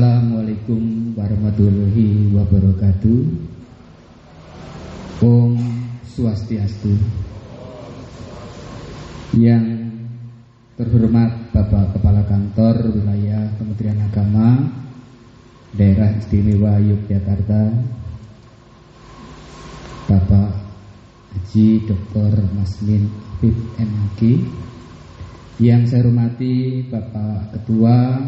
Assalamualaikum warahmatullahi wabarakatuh. Om Swastiastu. Yang terhormat Bapak Kepala Kantor Wilayah Kementerian Agama Daerah Istimewa Yogyakarta, Bapak Haji Dr. Masmin Habib MHG. Yang saya hormati Bapak Ketua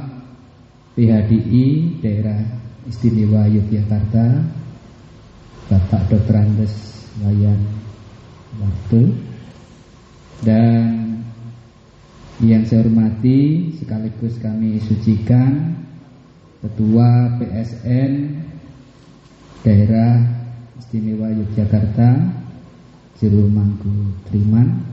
PHDI Daerah Istimewa Yogyakarta, Bapak Dr. Andes Wayan Warte. Dan yang saya hormati sekaligus kami sucikan Ketua PSN Daerah Istimewa Yogyakarta Jero Mangku Triman.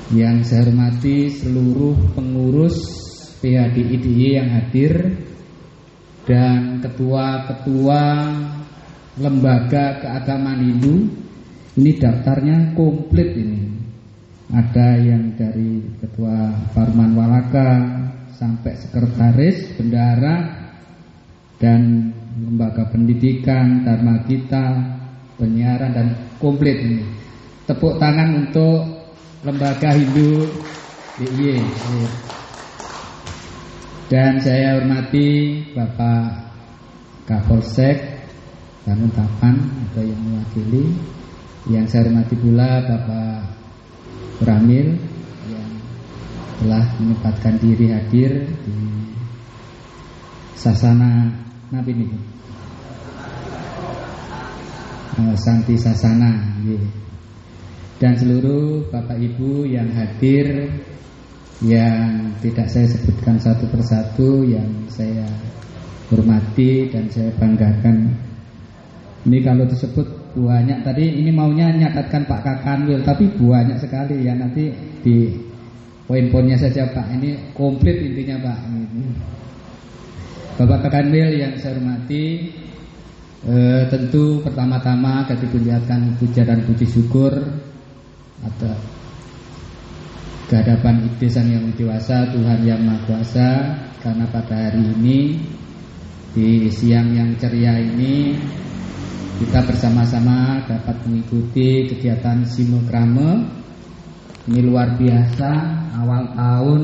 Yang saya hormati seluruh pengurus PHDI DIY yang hadir dan ketua-ketua lembaga keagamaan Hindu. Ini daftarnya komplit ini. Ada yang dari Ketua Parman Walaka sampai sekretaris, bendahara, dan lembaga pendidikan, Dharma Gita, penyiaran, dan komplit ini. Tepuk tangan untuk lembaga Hindu DIY. Dan saya hormati Bapak Kapolsek Balikpapan atau yang mewakili. Yang saya hormati pula Bapak Ramil yang telah menyempatkan diri hadir di Sasana Nabi ini, Santi Sasana. Dan seluruh Bapak Ibu yang hadir, yang tidak saya sebutkan satu persatu, yang saya hormati dan saya banggakan. Ini kalau disebut banyak, tadi ini maunya nyatatkan Pak Kakanwil, tapi banyak sekali ya, nanti di poin-poinnya saja Pak. Ini komplit intinya Pak. Bapak Kakanwil yang saya hormati, tentu pertama-tama kami panjatkan puja dan puji syukur atas kehadapan Iblis Sang Yang Dewasa, Tuhan Yang Maha Kuasa, karena pada hari ini di siang yang ceria ini kita bersama-sama dapat mengikuti kegiatan Simulkrame. Ini luar biasa. Awal tahun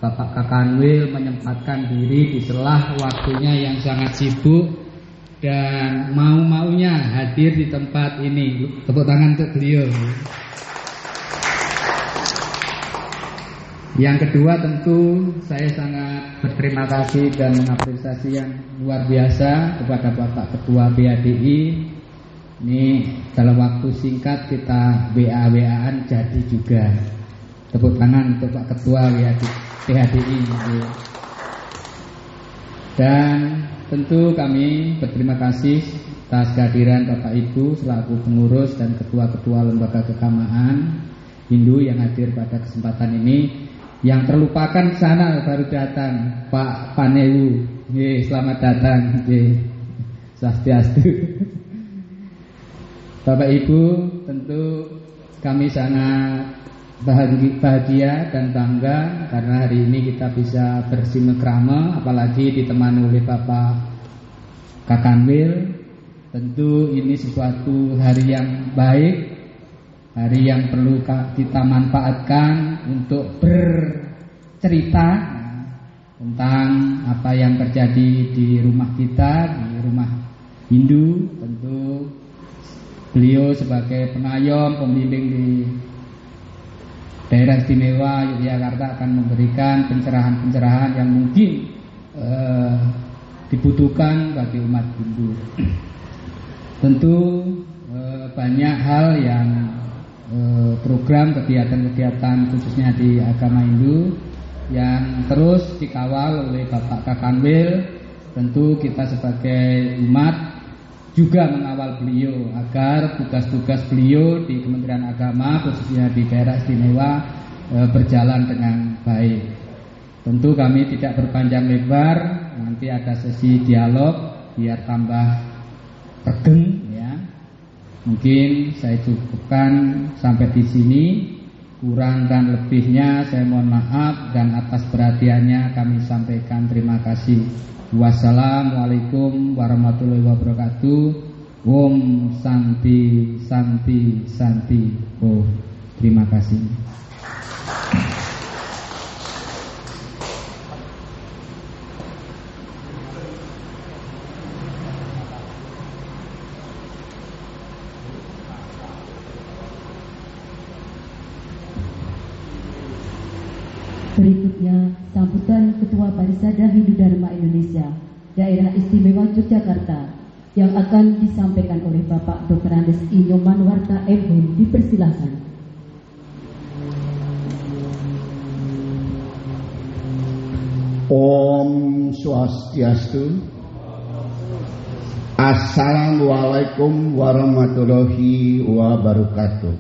Bapak Kakanwil menyempatkan diri di sela waktunya yang sangat sibuk dan mau-maunya hadir di tempat ini. Tepuk tangan untuk beliau. Yang kedua, tentu saya sangat berterima kasih dan mengapresiasi yang luar biasa kepada Bapak Ketua PHDI. Ini dalam waktu singkat kita WA-WA-an jadi juga. Tepuk tangan untuk Pak Ketua PHDI. Dan tentu kami berterima kasih atas kehadiran Bapak Ibu selaku pengurus dan ketua-ketua lembaga keagamaan Hindu yang hadir pada kesempatan ini. Yang terlupakan sana baru datang Pak Panewu. Selamat datang. Swastiastu. Bapak Ibu, tentu kami sangat bahagia dan bangga karena hari ini kita bisa bersimulkrame, apalagi ditemani oleh Bapak Kakanwil. Tentu ini sesuatu hari yang baik, hari yang perlu kita manfaatkan untuk bercerita tentang apa yang terjadi di rumah kita, di rumah Hindu. Tentu beliau sebagai pengayom, pembimbing di Daerah Istimewa Yogyakarta akan memberikan pencerahan-pencerahan yang mungkin dibutuhkan bagi umat Hindu. Tentu banyak hal yang program kegiatan-kegiatan khususnya di agama Hindu yang terus dikawal oleh Bapak Kakanwil. Tentu kita sebagai umat juga mengawal beliau agar tugas-tugas beliau di Kementerian Agama khususnya di Daerah Istimewa berjalan dengan baik. Tentu kami tidak berpanjang lebar, nanti ada sesi dialog biar tambah regeng ya. Mungkin saya cukupkan sampai di sini. Kurang dan lebihnya saya mohon maaf, dan atas perhatiannya kami sampaikan terima kasih. Wassalamualaikum warahmatullahi wabarakatuh. Om Santi Santi Santi. Oh, terima kasih. Berikutnya, sambutan Ketua Parisada Hindu Dharma Indonesia, Daerah Istimewa Yogyakarta, yang akan disampaikan oleh Bapak Dr. Andes I. Nyomanwarta MH. Dipersilahkan. Om Swastiastu. Assalamualaikum warahmatullahi wabarakatuh.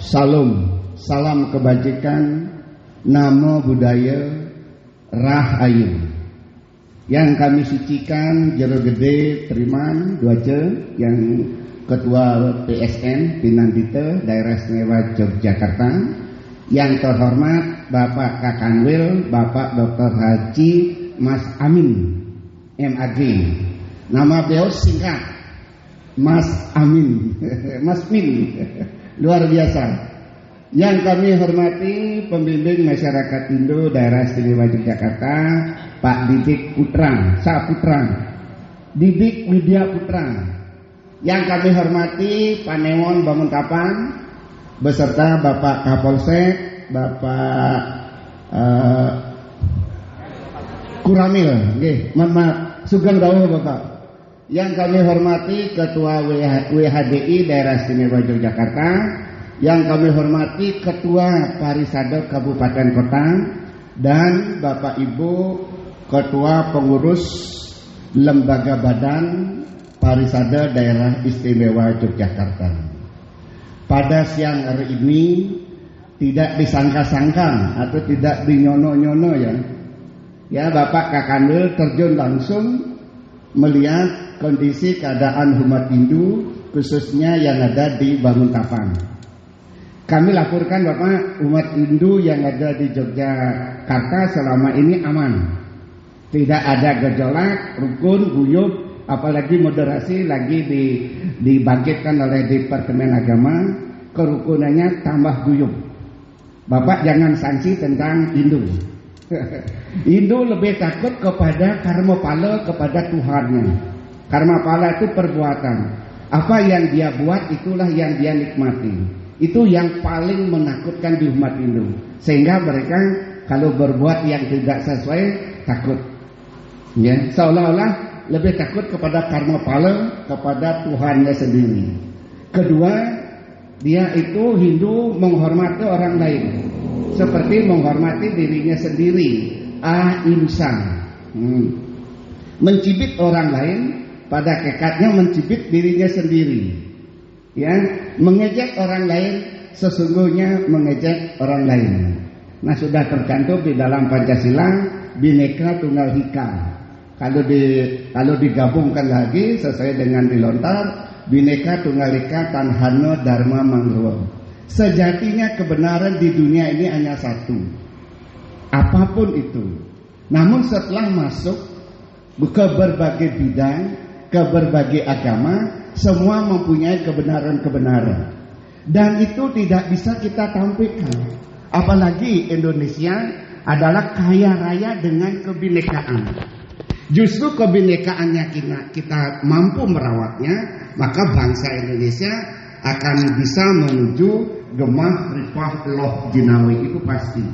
Salam kebajikan, namo buddhaya, rahayu. Yang kami sucikan jero gede Triman Dwaje, yang Ketua PSN Pinandita Daerah Istimewa Yogyakarta, yang terhormat Bapak Kakanwil, Bapak Dr. Haji Mas Amin MAG. Nama beliau singkat Mas Amin, Mas Min, luar biasa. Yang kami hormati pembimbing masyarakat Hindu Daerah Istimewa Yogyakarta, Pak Didik Putra, Saputra, Didik Widya Putra. Yang kami hormati Pak Newon Banguntapan, beserta Bapak Kapolsek, Bapak Kuramil, Maaf, Sugeng Dawu Bapak. Yang kami hormati Ketua WHDI Daerah Istimewa Yogyakarta, yang kami hormati Ketua Parisada Kabupaten Kota, dan Bapak Ibu Ketua Pengurus Lembaga Badan Parisada Daerah Istimewa Yogyakarta. Pada siang hari ini tidak disangka-sangka atau tidak dinyono-nyono ya Bapak Kakanwil terjun langsung melihat kondisi keadaan umat Hindu, khususnya yang ada di Banguntapan. Kami laporkan Bapak, umat Hindu yang ada di Yogyakarta selama ini aman. Tidak ada gejolak, rukun, guyub, apalagi moderasi lagi dibangkitkan oleh Departemen Agama, kerukunannya tambah guyub. Bapak jangan sanksi tentang Hindu. Hindu lebih takut kepada karma pala, kepada Tuhannya. Karma pala itu perbuatan. Apa yang dia buat itulah yang dia nikmati. Itu yang paling menakutkan di umat Hindu. Sehingga mereka kalau berbuat yang tidak sesuai takut. Ya, seolah-olah lebih takut kepada karma pala, kepada Tuhannya sendiri. Kedua, dia itu Hindu menghormati orang lain seperti menghormati dirinya sendiri. Ahimsa. Mencibit orang lain, pada kekatnya mencibit dirinya sendiri. Ya, mengejek orang lain sesungguhnya mengejek orang lain. Nah, sudah tercantum di dalam Pancasila, Bhinneka Tunggal Ika. Kalau digabungkan lagi sesuai dengan dilontar, Bhinneka Tunggal Ika Tanhano Dharma Manggawa. Sejatinya kebenaran di dunia ini hanya satu, apapun itu. Namun setelah masuk ke berbagai bidang, ke berbagai agama, semua mempunyai kebenaran-kebenaran, dan itu tidak bisa kita tampilkan. Apalagi Indonesia adalah kaya raya dengan kebinekaan. Justru kebinekaannya kita mampu merawatnya, maka bangsa Indonesia akan bisa menuju gemah rifah loh jinawi, itu pasti.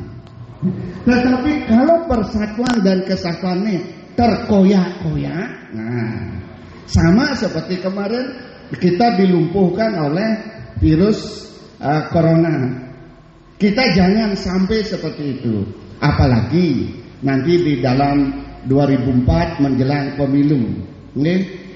Tetapi kalau persatuan dan kesatuannya terkoyak-koyak, nah, sama seperti kemarin kita dilumpuhkan oleh virus corona. Kita jangan sampai seperti itu. Apalagi nanti di dalam 2004 menjelang pemilu,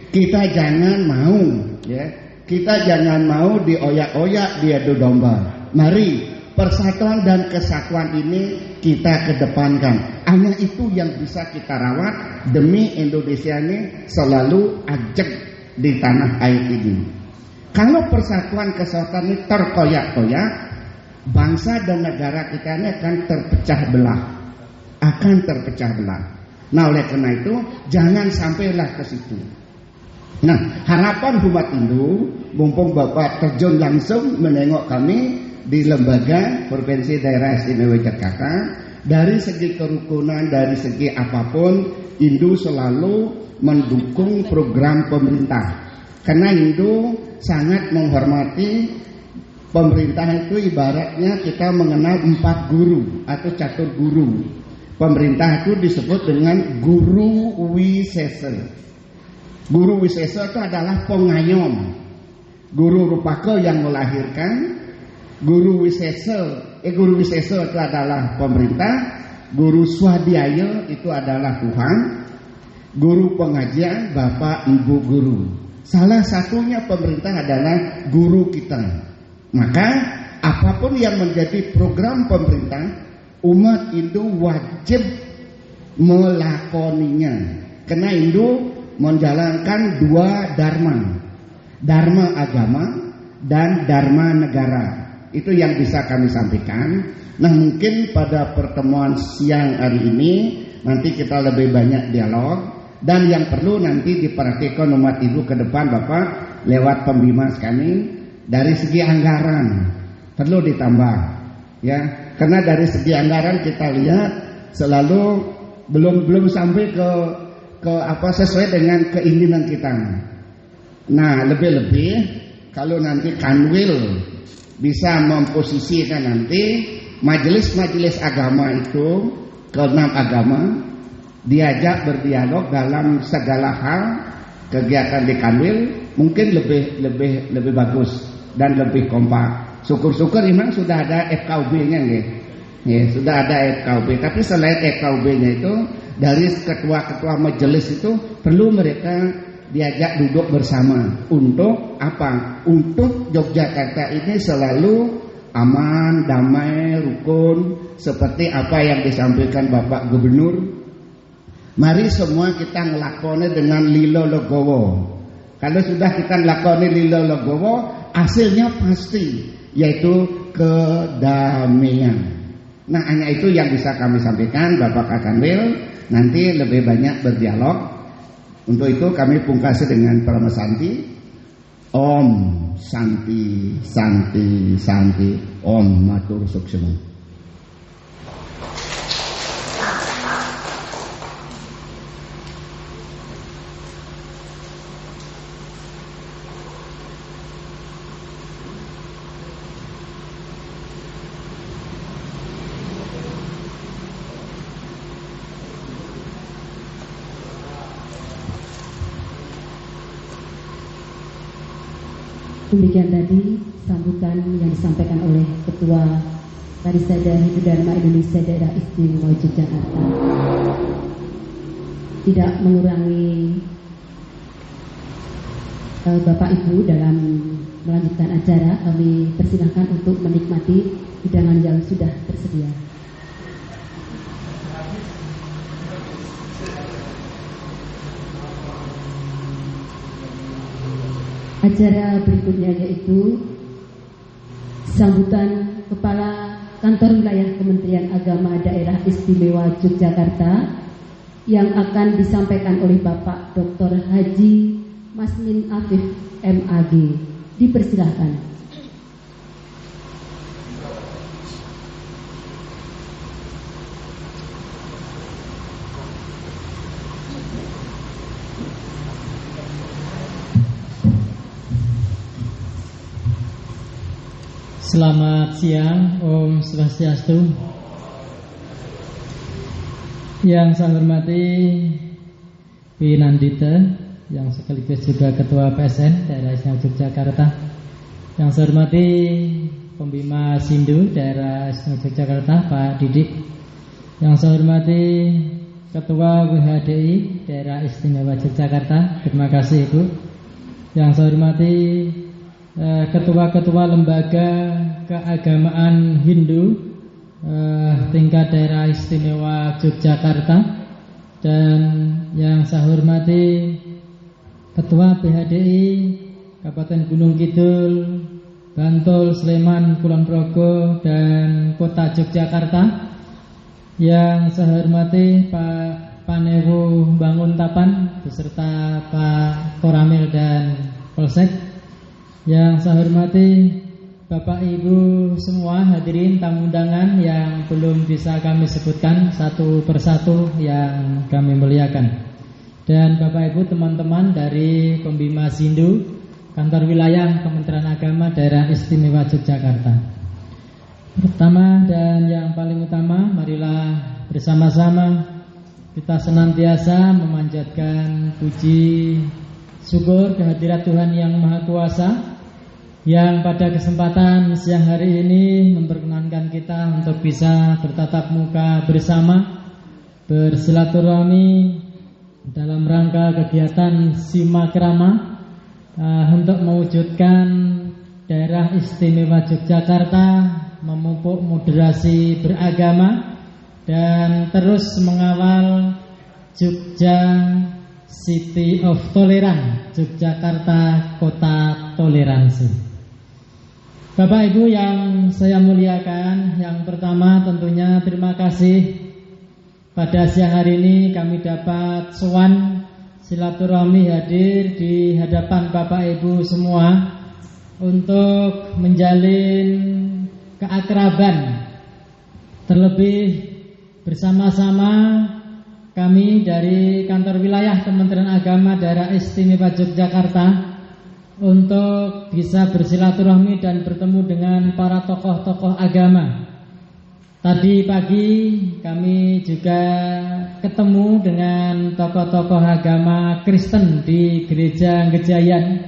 kita jangan mau, ya, kita jangan mau dioyak-oyak diadu domba. Mari persatuan dan kesatuan ini kita kedepankan. Hanya itu yang bisa kita rawat demi Indonesia ini selalu ajeg di tanah air ini. Kalau persatuan kesatuan ini terkoyak-koyak, bangsa dan negara kita ini akan terpecah belah. Nah, oleh karena itu jangan sampailah ke situ. Nah, harapan umat Hindu, mumpung Bapak terjun langsung menengok kami di lembaga Provinsi Daerah Istimewa Yogyakarta, dari segi kerukunan, dari segi apapun, Hindu selalu mendukung program pemerintah. Karena Hindu sangat menghormati pemerintah. Itu ibaratnya kita mengenal 4 guru atau catur guru. Pemerintah itu disebut dengan guru wisesa. Guru wisesa itu adalah pengayom. Guru Rupaka yang melahirkan. Guru wisesa itu adalah pemerintah. Guru swadhyaya itu adalah Tuhan. Guru pengajian Bapak Ibu guru. Salah satunya pemerintah adalah guru kita. Maka apapun yang menjadi program pemerintah, umat Hindu wajib melakoninya. Karena Hindu menjalankan 2 dharma. Dharma agama dan dharma negara. Itu yang bisa kami sampaikan. Nah, mungkin pada pertemuan siang hari ini nanti kita lebih banyak dialog. Dan yang perlu nanti diperhatikan umat Hindu ke depan Bapak lewat pembimas kami, dari segi anggaran perlu ditambah, ya. Karena dari segi anggaran kita lihat selalu belum sampai ke apa sesuai dengan keinginan kita. Nah, lebih-lebih kalau nanti Kanwil bisa memposisikan nanti majelis-majelis agama itu, ke-6 agama, diajak berdialog dalam segala hal kegiatan di Kanwil, mungkin lebih bagus dan lebih kompak. Syukur-syukur memang sudah ada FKUB-nya nggih. Ya, sudah ada FKUB, tapi selain FKUB-nya itu dari ketua-ketua majelis itu perlu mereka diajak duduk bersama. Untuk apa? Untuk Yogyakarta ini selalu aman, damai, rukun, seperti apa yang disampaikan Bapak Gubernur. Mari semua kita ngelakoni dengan lilo legowo. Kalau sudah kita ngelakoni lilo legowo, hasilnya pasti, yaitu kedamaian. Nah, hanya itu yang bisa kami sampaikan Bapak Kakanwil. Nanti lebih banyak berdialog. Untuk itu kami pungkasi dengan Pramasanti. Om Santi Santi Santi Om Matur Suksema. Demikian tadi sambutan yang disampaikan oleh Ketua Parisada Hindu Dharma Indonesia Daerah Istimewa Yogyakarta. Tidak mengurangi Bapak Ibu dalam melanjutkan acara, kami persilahkan untuk menikmati hidangan yang sudah tersedia. Acara berikutnya yaitu sambutan Kepala Kantor Wilayah Kementerian Agama Daerah Istimewa Yogyakarta yang akan disampaikan oleh Bapak Dr. Haji Masmin Afif MAG. Dipersilahkan. Selamat siang, Om Swastiastu. Yang saya hormati Pinandita, yang sekaligus juga Ketua PSN Daerah Istimewa Yogyakarta. Yang saya hormati Pembina Hindu Daerah Istimewa Yogyakarta, Pak Didik. Yang saya hormati Ketua WHDI Daerah Istimewa Yogyakarta, terima kasih Ibu. Yang saya hormati ketua-ketua lembaga keagamaan Hindu tingkat daerah istimewa Yogyakarta, dan yang saya hormati Ketua BHDI Kabupaten Gunung Kidul Bantul, Sleman, Kulon Progo, dan Kota Yogyakarta. Yang saya hormati Pak Panewu Banguntapan beserta Pak Koramil dan Polsek. Yang saya hormati Bapak Ibu semua hadirin tamu undangan yang belum bisa kami sebutkan satu persatu yang kami muliakan. Dan Bapak Ibu teman-teman dari Pembima Sindu, Kantor Wilayah Kementerian Agama Daerah Istimewa Yogyakarta. Pertama dan yang paling utama, marilah bersama-sama kita senantiasa memanjatkan puji syukur kehadirat Tuhan Yang Maha Kuasa, yang pada kesempatan siang hari ini memperkenankan kita untuk bisa bertatap muka bersama, bersilaturahmi dalam rangka kegiatan Simakrama untuk mewujudkan daerah istimewa Yogyakarta memupuk moderasi beragama dan terus mengawal Jogja City of Tolerance, Yogyakarta Kota Toleransi. Bapak Ibu yang saya muliakan, yang pertama tentunya terima kasih pada siang hari ini kami dapat sowan silaturahmi hadir di hadapan Bapak Ibu semua untuk menjalin keakraban. Terlebih bersama-sama kami dari Kantor Wilayah Kementerian Agama Daerah Istimewa Yogyakarta untuk bisa bersilaturahmi dan bertemu dengan para tokoh-tokoh agama. Tadi pagi kami juga ketemu dengan tokoh-tokoh agama Kristen di Gereja Gejayan,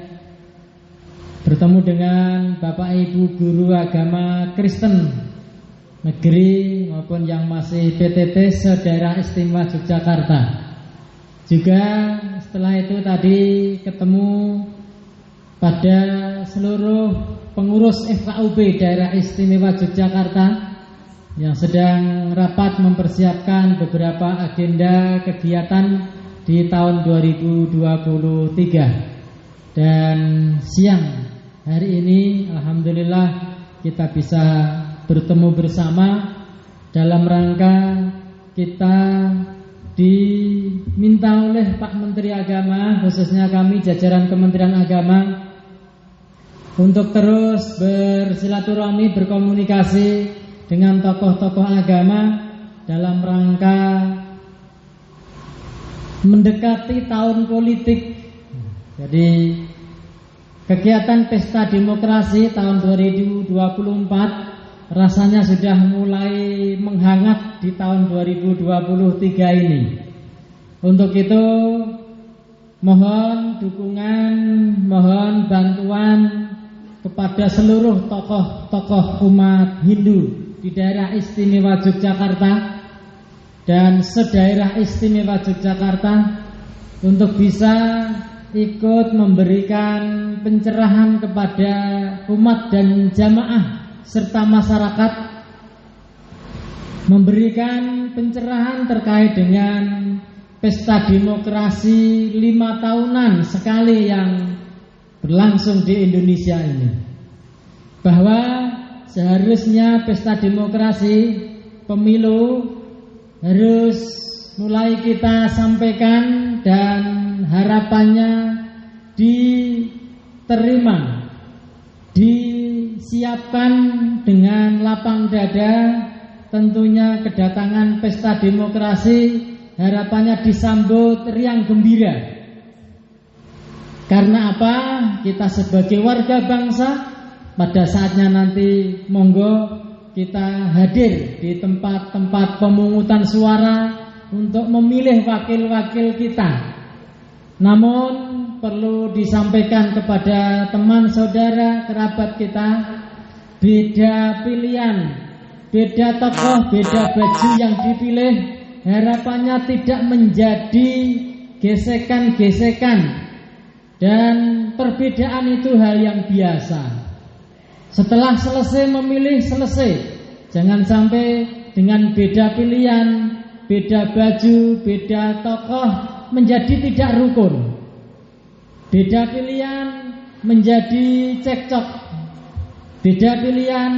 bertemu dengan Bapak Ibu guru agama Kristen negeri maupun yang masih PTT se-Daerah Istimewa Yogyakarta. Juga setelah itu tadi ketemu pada seluruh pengurus FKUB Daerah Istimewa Yogyakarta yang sedang rapat mempersiapkan beberapa agenda kegiatan di tahun 2023. Dan siang hari ini alhamdulillah kita bisa bertemu bersama dalam rangka kita diminta oleh Pak Menteri Agama, khususnya kami jajaran Kementerian Agama, untuk terus bersilaturahmi, berkomunikasi dengan tokoh-tokoh agama dalam rangka mendekati tahun politik. Jadi kegiatan Pesta Demokrasi tahun 2024 rasanya sudah mulai menghangat di tahun 2023 ini. Untuk itu mohon dukungan, mohon bantuan kepada seluruh tokoh-tokoh umat Hindu di daerah istimewa Yogyakarta dan se-daerah istimewa Yogyakarta untuk bisa ikut memberikan pencerahan kepada umat dan jamaah serta masyarakat, memberikan pencerahan terkait dengan Pesta Demokrasi 5 tahunan sekali yang berlangsung di Indonesia ini, bahwa seharusnya Pesta Demokrasi Pemilu harus mulai kita sampaikan dan harapannya diterima, disiapkan dengan lapang dada. Tentunya kedatangan Pesta Demokrasi harapannya disambut riang gembira. Karena apa? Kita sebagai warga bangsa pada saatnya nanti monggo kita hadir di tempat-tempat pemungutan suara untuk memilih wakil-wakil kita. Namun perlu disampaikan kepada teman saudara kerabat kita, beda pilihan, beda tokoh, beda baju yang dipilih, harapannya tidak menjadi gesekan-gesekan. Dan perbedaan itu hal yang biasa. Setelah selesai memilih, selesai. Jangan sampai dengan beda pilihan, beda baju, beda tokoh menjadi tidak rukun. Beda pilihan menjadi cekcok. Beda pilihan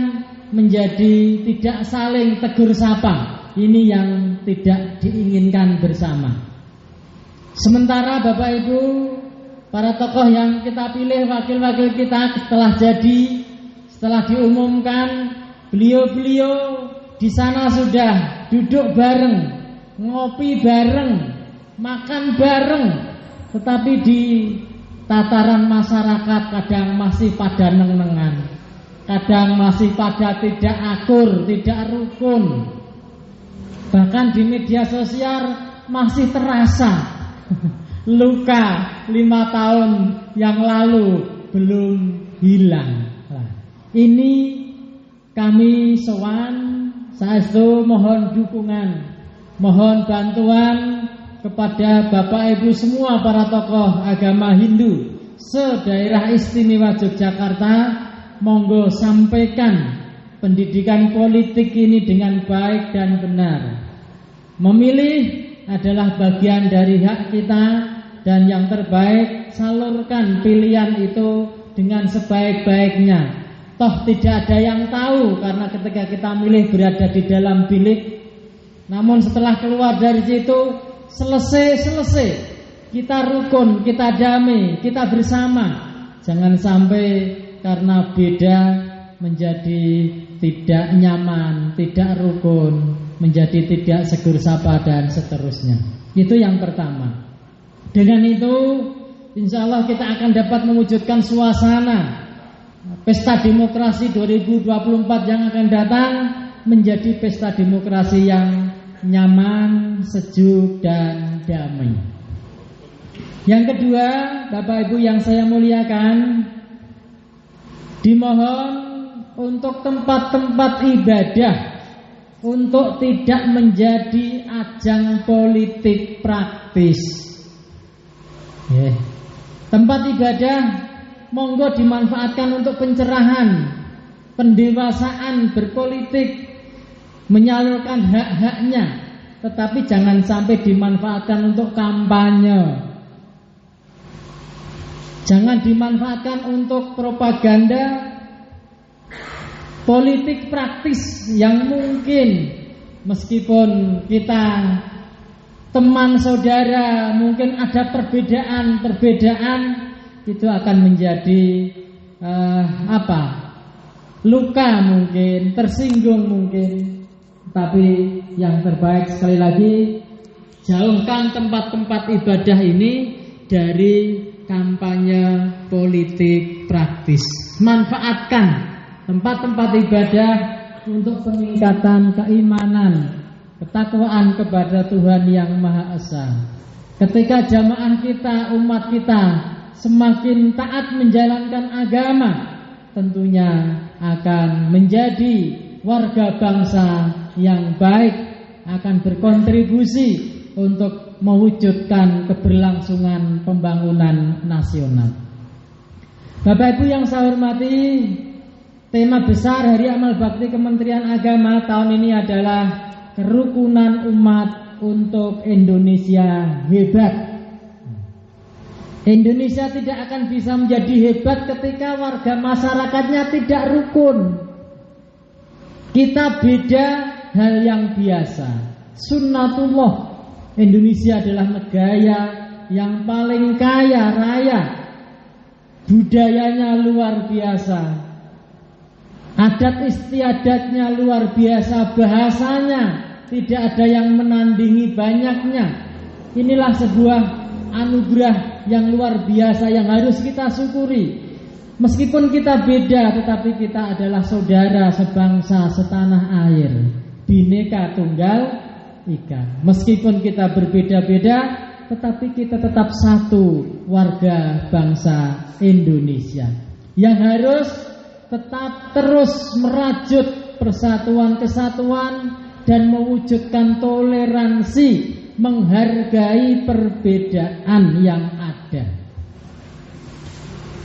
menjadi tidak saling tegur sapa. Ini yang tidak diinginkan bersama. Sementara Bapak Ibu, para tokoh yang kita pilih, wakil-wakil kita setelah diumumkan, beliau-beliau di sana sudah duduk bareng, ngopi bareng, makan bareng, tetapi di tataran masyarakat kadang masih pada neng-nengan, kadang masih pada tidak akur, tidak rukun. Bahkan di media sosial masih terasa luka 5 tahun yang lalu belum hilang. Ini kami sowan saestu mohon dukungan, mohon bantuan kepada Bapak Ibu semua para tokoh agama Hindu se-Daerah Istimewa Yogyakarta. Monggo sampaikan pendidikan politik ini dengan baik dan benar. Memilih adalah bagian dari hak kita, dan yang terbaik salurkan pilihan itu dengan sebaik-baiknya. Toh tidak ada yang tahu, karena ketika kita milih berada di dalam bilik, namun setelah keluar dari situ selesai kita rukun, kita damai, kita bersama. Jangan sampai karena beda menjadi tidak nyaman, tidak rukun, menjadi tidak segur sapa dan seterusnya. Itu yang pertama. Dengan itu insya Allah kita akan dapat mewujudkan suasana pesta demokrasi 2024 yang akan datang menjadi pesta demokrasi yang nyaman, sejuk dan damai. Yang kedua, Bapak Ibu yang saya muliakan, dimohon untuk tempat-tempat ibadah untuk tidak menjadi ajang politik praktis. Tempat ibadah monggo dimanfaatkan untuk pencerahan, pendewasaan berpolitik, menyalurkan hak-haknya, tetapi jangan sampai dimanfaatkan untuk kampanye. Jangan dimanfaatkan untuk propaganda politik praktis yang mungkin meskipun kita teman saudara mungkin ada perbedaan itu akan menjadi luka mungkin, tersinggung mungkin. Tapi yang terbaik sekali lagi, jauhkan tempat-tempat ibadah ini dari kampanye politik praktis. Manfaatkan tempat-tempat ibadah untuk peningkatan keimanan, ketakwaan kepada Tuhan Yang Maha Esa. Ketika jamaah kita, umat kita semakin taat menjalankan agama, tentunya akan menjadi warga bangsa yang baik, akan berkontribusi untuk mewujudkan keberlangsungan pembangunan nasional. Bapak Ibu yang saya hormati, tema besar Hari Amal Bakti Kementerian Agama tahun ini adalah kerukunan umat untuk Indonesia hebat. Indonesia tidak akan bisa menjadi hebat ketika warga masyarakatnya tidak rukun. Kita beda hal yang biasa. Sunnatullah, Indonesia adalah negara yang paling kaya raya, budayanya luar biasa, adat istiadatnya luar biasa, bahasanya tidak ada yang menandingi banyaknya. Inilah sebuah anugerah yang luar biasa yang harus kita syukuri. Meskipun kita beda, tetapi kita adalah saudara sebangsa setanah air, Bhinneka Tunggal Ika. Meskipun kita berbeda-beda, tetapi kita tetap satu warga bangsa Indonesia yang harus tetap terus merajut persatuan kesatuan dan mewujudkan toleransi, menghargai perbedaan yang ada.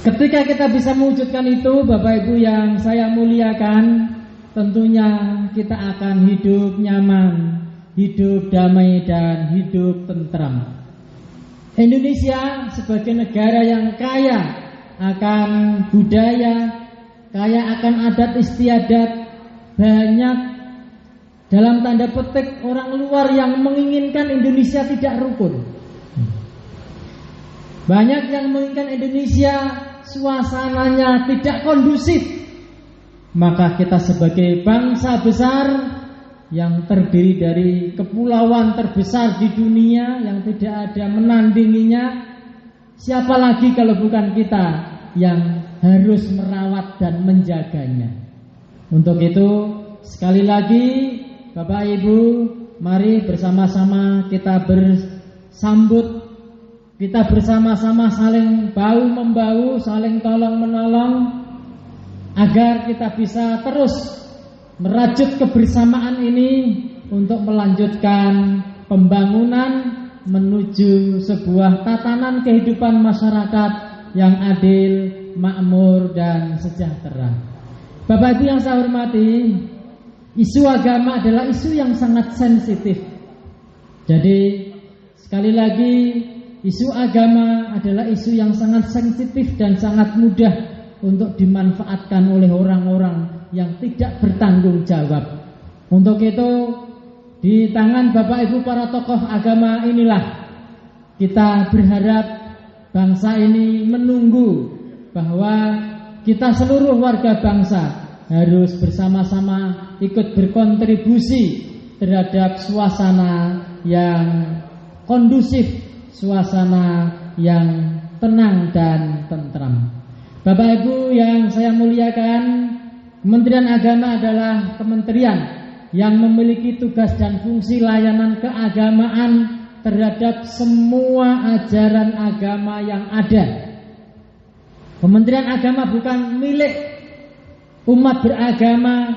Ketika kita bisa mewujudkan itu, Bapak Ibu yang saya muliakan, tentunya kita akan hidup nyaman, hidup damai dan hidup tentram. Indonesia sebagai negara yang kaya akan budaya, kaya akan adat istiadat, banyak dalam tanda petik orang luar yang menginginkan Indonesia tidak rukun. Banyak yang menginginkan Indonesia suasananya tidak kondusif. Maka kita sebagai bangsa besar yang terdiri dari kepulauan terbesar di dunia yang tidak ada menandinginya, siapa lagi kalau bukan kita yang harus merawat dan menjaganya. Untuk itu sekali lagi Bapak Ibu, mari bersama-sama kita bersambut, kita bersama-sama saling bahu membahu, saling tolong menolong, agar kita bisa terus merajut kebersamaan ini untuk melanjutkan pembangunan menuju sebuah tatanan kehidupan masyarakat yang adil, makmur dan sejahtera. Bapak Ibu yang saya hormati, isu agama adalah isu yang sangat sensitif. Jadi sekali lagi, isu agama adalah isu yang sangat sensitif dan sangat mudah untuk dimanfaatkan oleh orang-orang yang tidak bertanggung jawab. Untuk itu, di tangan Bapak Ibu para tokoh agama inilah kita berharap bangsa ini menunggu bahwa kita seluruh warga bangsa harus bersama-sama ikut berkontribusi terhadap suasana yang kondusif, suasana yang tenang dan tentram. Bapak Ibu yang saya muliakan, Kementerian Agama adalah kementerian yang memiliki tugas dan fungsi layanan keagamaan terhadap semua ajaran agama yang ada. Kementerian Agama bukan milik umat beragama,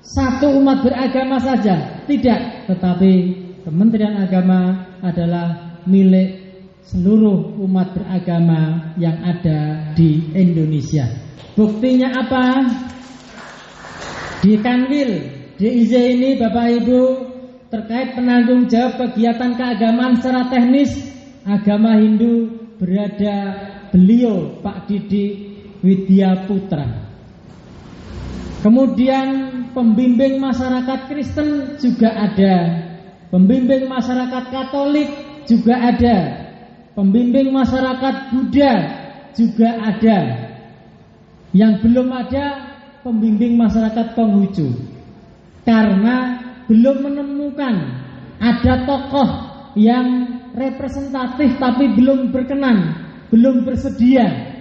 satu umat beragama saja, tidak. Tetapi Kementerian Agama adalah milik seluruh umat beragama yang ada di Indonesia. Buktinya apa? Di Kanwil, di IZ ini Bapak Ibu, terkait penanggung jawab kegiatan keagamaan secara teknis agama Hindu berada beliau Pak Didik Widya Putra. Kemudian pembimbing masyarakat Kristen juga ada, pembimbing masyarakat Katolik juga ada, pembimbing masyarakat Buddha juga ada. Yang belum ada pembimbing masyarakat Konghucu, karena belum menemukan ada tokoh yang representatif tapi belum berkenan, belum bersedia.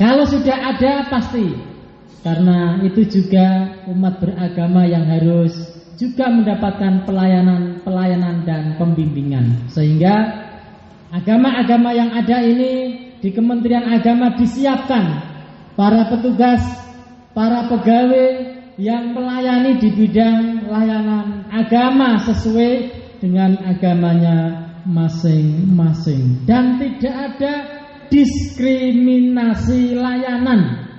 Kalau sudah ada pasti, karena itu juga umat beragama yang harus juga mendapatkan pelayanan dan pembimbingan. Sehingga agama-agama yang ada ini di Kementerian Agama disiapkan para petugas, para pegawai yang melayani di bidang layanan agama sesuai dengan agamanya masing-masing, dan tidak ada diskriminasi layanan.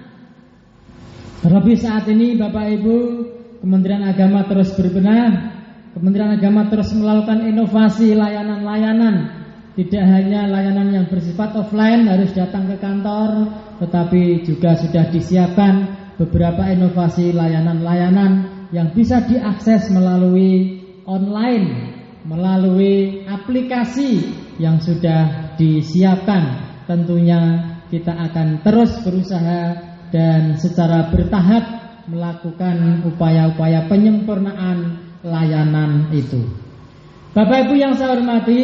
Terlebih saat ini Bapak Ibu, Kementerian Agama terus berbenah, Kementerian Agama terus melakukan inovasi layanan-layanan. Tidak hanya layanan yang bersifat offline harus datang ke kantor, tetapi juga sudah disiapkan beberapa inovasi layanan-layanan yang bisa diakses melalui online, melalui aplikasi yang sudah disiapkan. Tentunya kita akan terus berusaha dan secara bertahap melakukan upaya-upaya penyempurnaan layanan itu. Bapak Ibu yang saya hormati,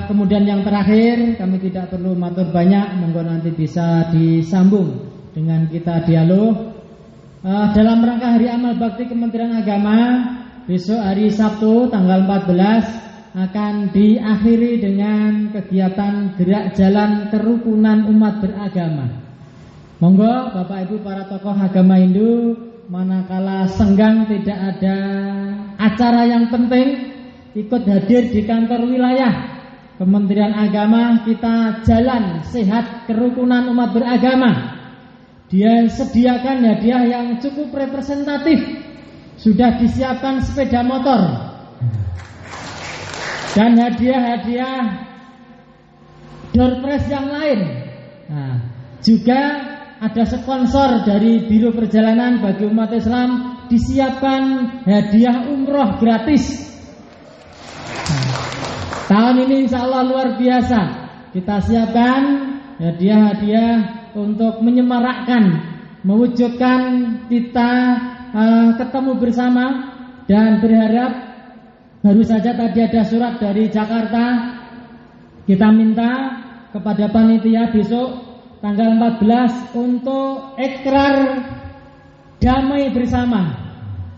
kemudian yang terakhir, kami tidak perlu matur banyak, monggo nanti bisa disambung dengan kita dialog. Dalam rangka Hari Amal Bakti Kementerian Agama, besok hari Sabtu tanggal 14 akan diakhiri dengan kegiatan gerak jalan kerukunan umat beragama. Monggo Bapak Ibu para tokoh agama Hindu, manakala senggang tidak ada acara yang penting, ikut hadir di kantor wilayah Kementerian Agama. Kita jalan sehat kerukunan umat beragama. Dia sediakan hadiah yang cukup representatif. Sudah disiapkan sepeda motor dan hadiah-hadiah door prize yang lain. Nah, Juga ada sponsor dari Biro Perjalanan bagi umat Islam, disiapkan hadiah umroh gratis. Tahun ini insya Allah luar biasa. Kita siapkan hadiah-hadiah untuk menyemarakkan, mewujudkan kita ketemu bersama. Dan berharap, baru saja tadi ada surat dari Jakarta, kita minta kepada panitia besok tanggal 14 untuk ikrar damai bersama.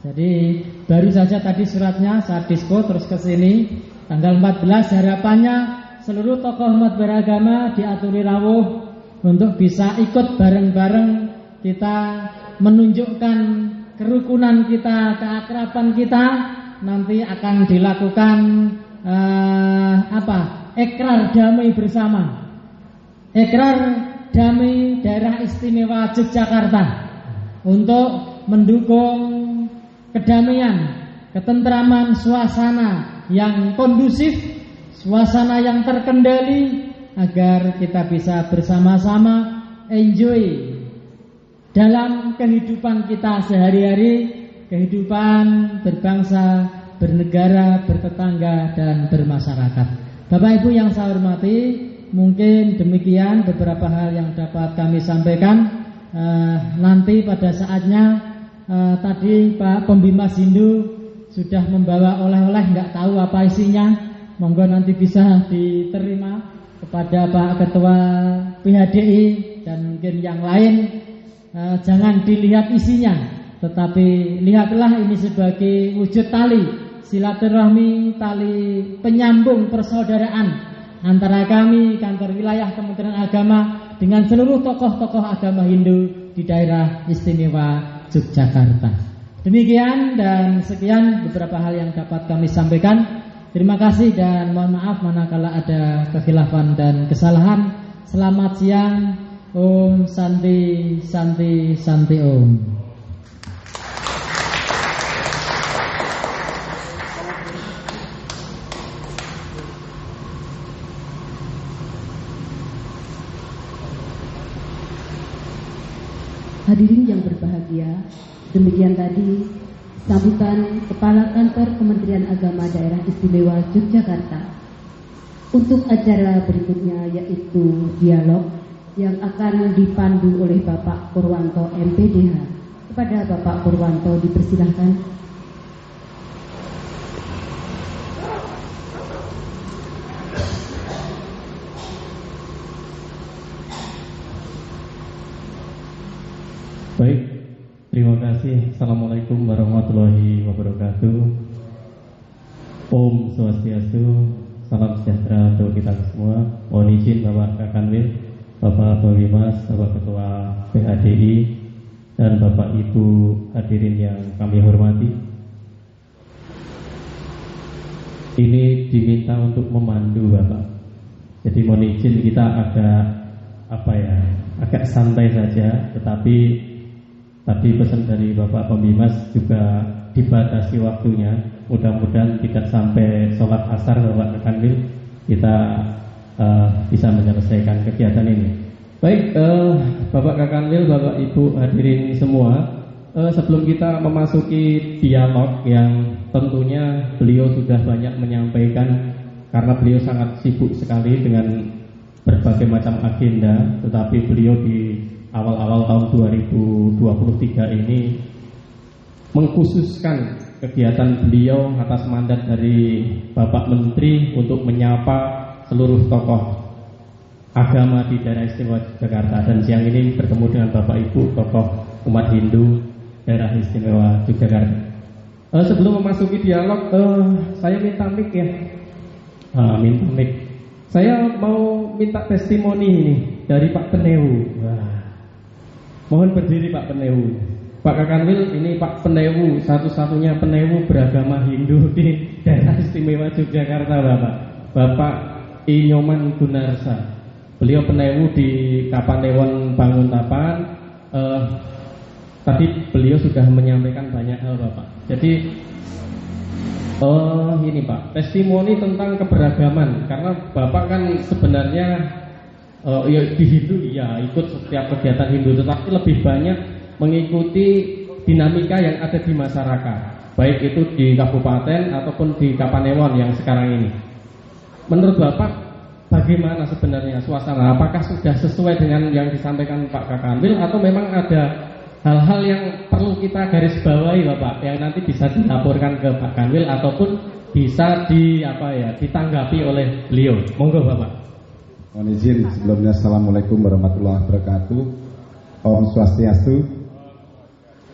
Jadi baru saja tadi suratnya saat disko terus ke sini. Tanggal 14 harapannya seluruh tokoh umat beragama diaturi rawuh untuk bisa ikut bareng-bareng kita menunjukkan kerukunan kita, keakraban kita. Nanti akan dilakukan ikrar damai bersama. Ikrar damai daerah istimewa Yogyakarta untuk mendukung kedamaian, ketentraman, suasana yang kondusif, suasana yang terkendali, agar kita bisa bersama-sama enjoy dalam kehidupan kita sehari-hari, kehidupan berbangsa, bernegara, bertetangga, dan bermasyarakat. Bapak Ibu yang saya hormati, mungkin demikian beberapa hal yang dapat kami sampaikan. Nanti pada saatnya tadi Pak Pembimas Hindu sudah membawa oleh-oleh, nggak tahu apa isinya. Monggo nanti bisa diterima kepada Pak Ketua PHDI dan mungkin yang lain. Jangan dilihat isinya, tetapi lihatlah ini sebagai wujud tali silaturahmi, tali penyambung persaudaraan antara kami, kantor wilayah Kementerian Agama, dengan seluruh tokoh-tokoh agama Hindu di daerah istimewa Yogyakarta. Demikian dan sekian beberapa hal yang dapat kami sampaikan. Terima kasih dan mohon maaf manakala ada kekhilafan dan kesalahan. Selamat siang. Om Santi Santi Santi Om. Hadirin yang berbahagia, demikian tadi sambutan Kepala Kantor Kementerian Agama Daerah Istimewa Yogyakarta. Untuk acara berikutnya yaitu dialog yang akan dipandu oleh Bapak Purwanto MPDH. Kepada Bapak Purwanto dipersilahkan. Baik, terima kasih. Assalamualaikum warahmatullahi wabarakatuh. Om Swastiastu, salam sejahtera untuk kita semua. Mohon izin Bapak Kakanwil, Bapak Pembimas, Bapak Ketua PHDI, dan Bapak Ibu hadirin yang kami hormati. Ini diminta untuk memandu Bapak. Jadi mohon izin kita agak santai saja, tetapi tadi pesan dari Bapak Pembimas juga dibatasi waktunya. Mudah-mudahan tidak sampai sholat asar Bapak Kakanwil, kita bisa menyelesaikan kegiatan ini. Baik, Bapak Kakanwil, Bapak Ibu hadirin semua, sebelum kita memasuki dialog yang tentunya beliau sudah banyak menyampaikan karena beliau sangat sibuk sekali dengan berbagai macam agenda, tetapi beliau di awal-awal tahun 2023 ini mengkhususkan kegiatan beliau atas mandat dari Bapak Menteri untuk menyapa seluruh tokoh agama di daerah istimewa Yogyakarta, dan siang ini bertemu dengan Bapak Ibu tokoh umat Hindu daerah istimewa Yogyakarta. Sebelum memasuki dialog, saya minta mic ya. Minta mic. Saya mau minta testimoni ini dari Pak Penewu. Mohon berdiri Pak Penewu. Pak Kakanwil, ini Pak Penewu, satu-satunya Penewu beragama Hindu di daerah istimewa Yogyakarta, Bapak Inyoman Gunarsa. Beliau Penewu di Kapanewon Banguntapan. Tadi beliau sudah menyampaikan banyak hal Bapak. Jadi ini Pak, testimoni tentang keberagaman. Karena Bapak kan sebenarnya di Hindu ya ikut setiap kegiatan Hindu, tetapi lebih banyak mengikuti dinamika yang ada di masyarakat, baik itu di kabupaten ataupun di Kapanewon yang sekarang ini. Menurut Bapak, bagaimana sebenarnya suasana? Apakah sudah sesuai dengan yang disampaikan Pak Kakanwil atau memang ada hal-hal yang perlu kita garis bawahi Bapak, yang nanti bisa dilaporkan ke Pak Kanwil ataupun bisa ditanggapi oleh beliau? Monggo Bapak. Mohon izin sebelumnya, Assalamualaikum warahmatullahi wabarakatuh. Om Swastiastu,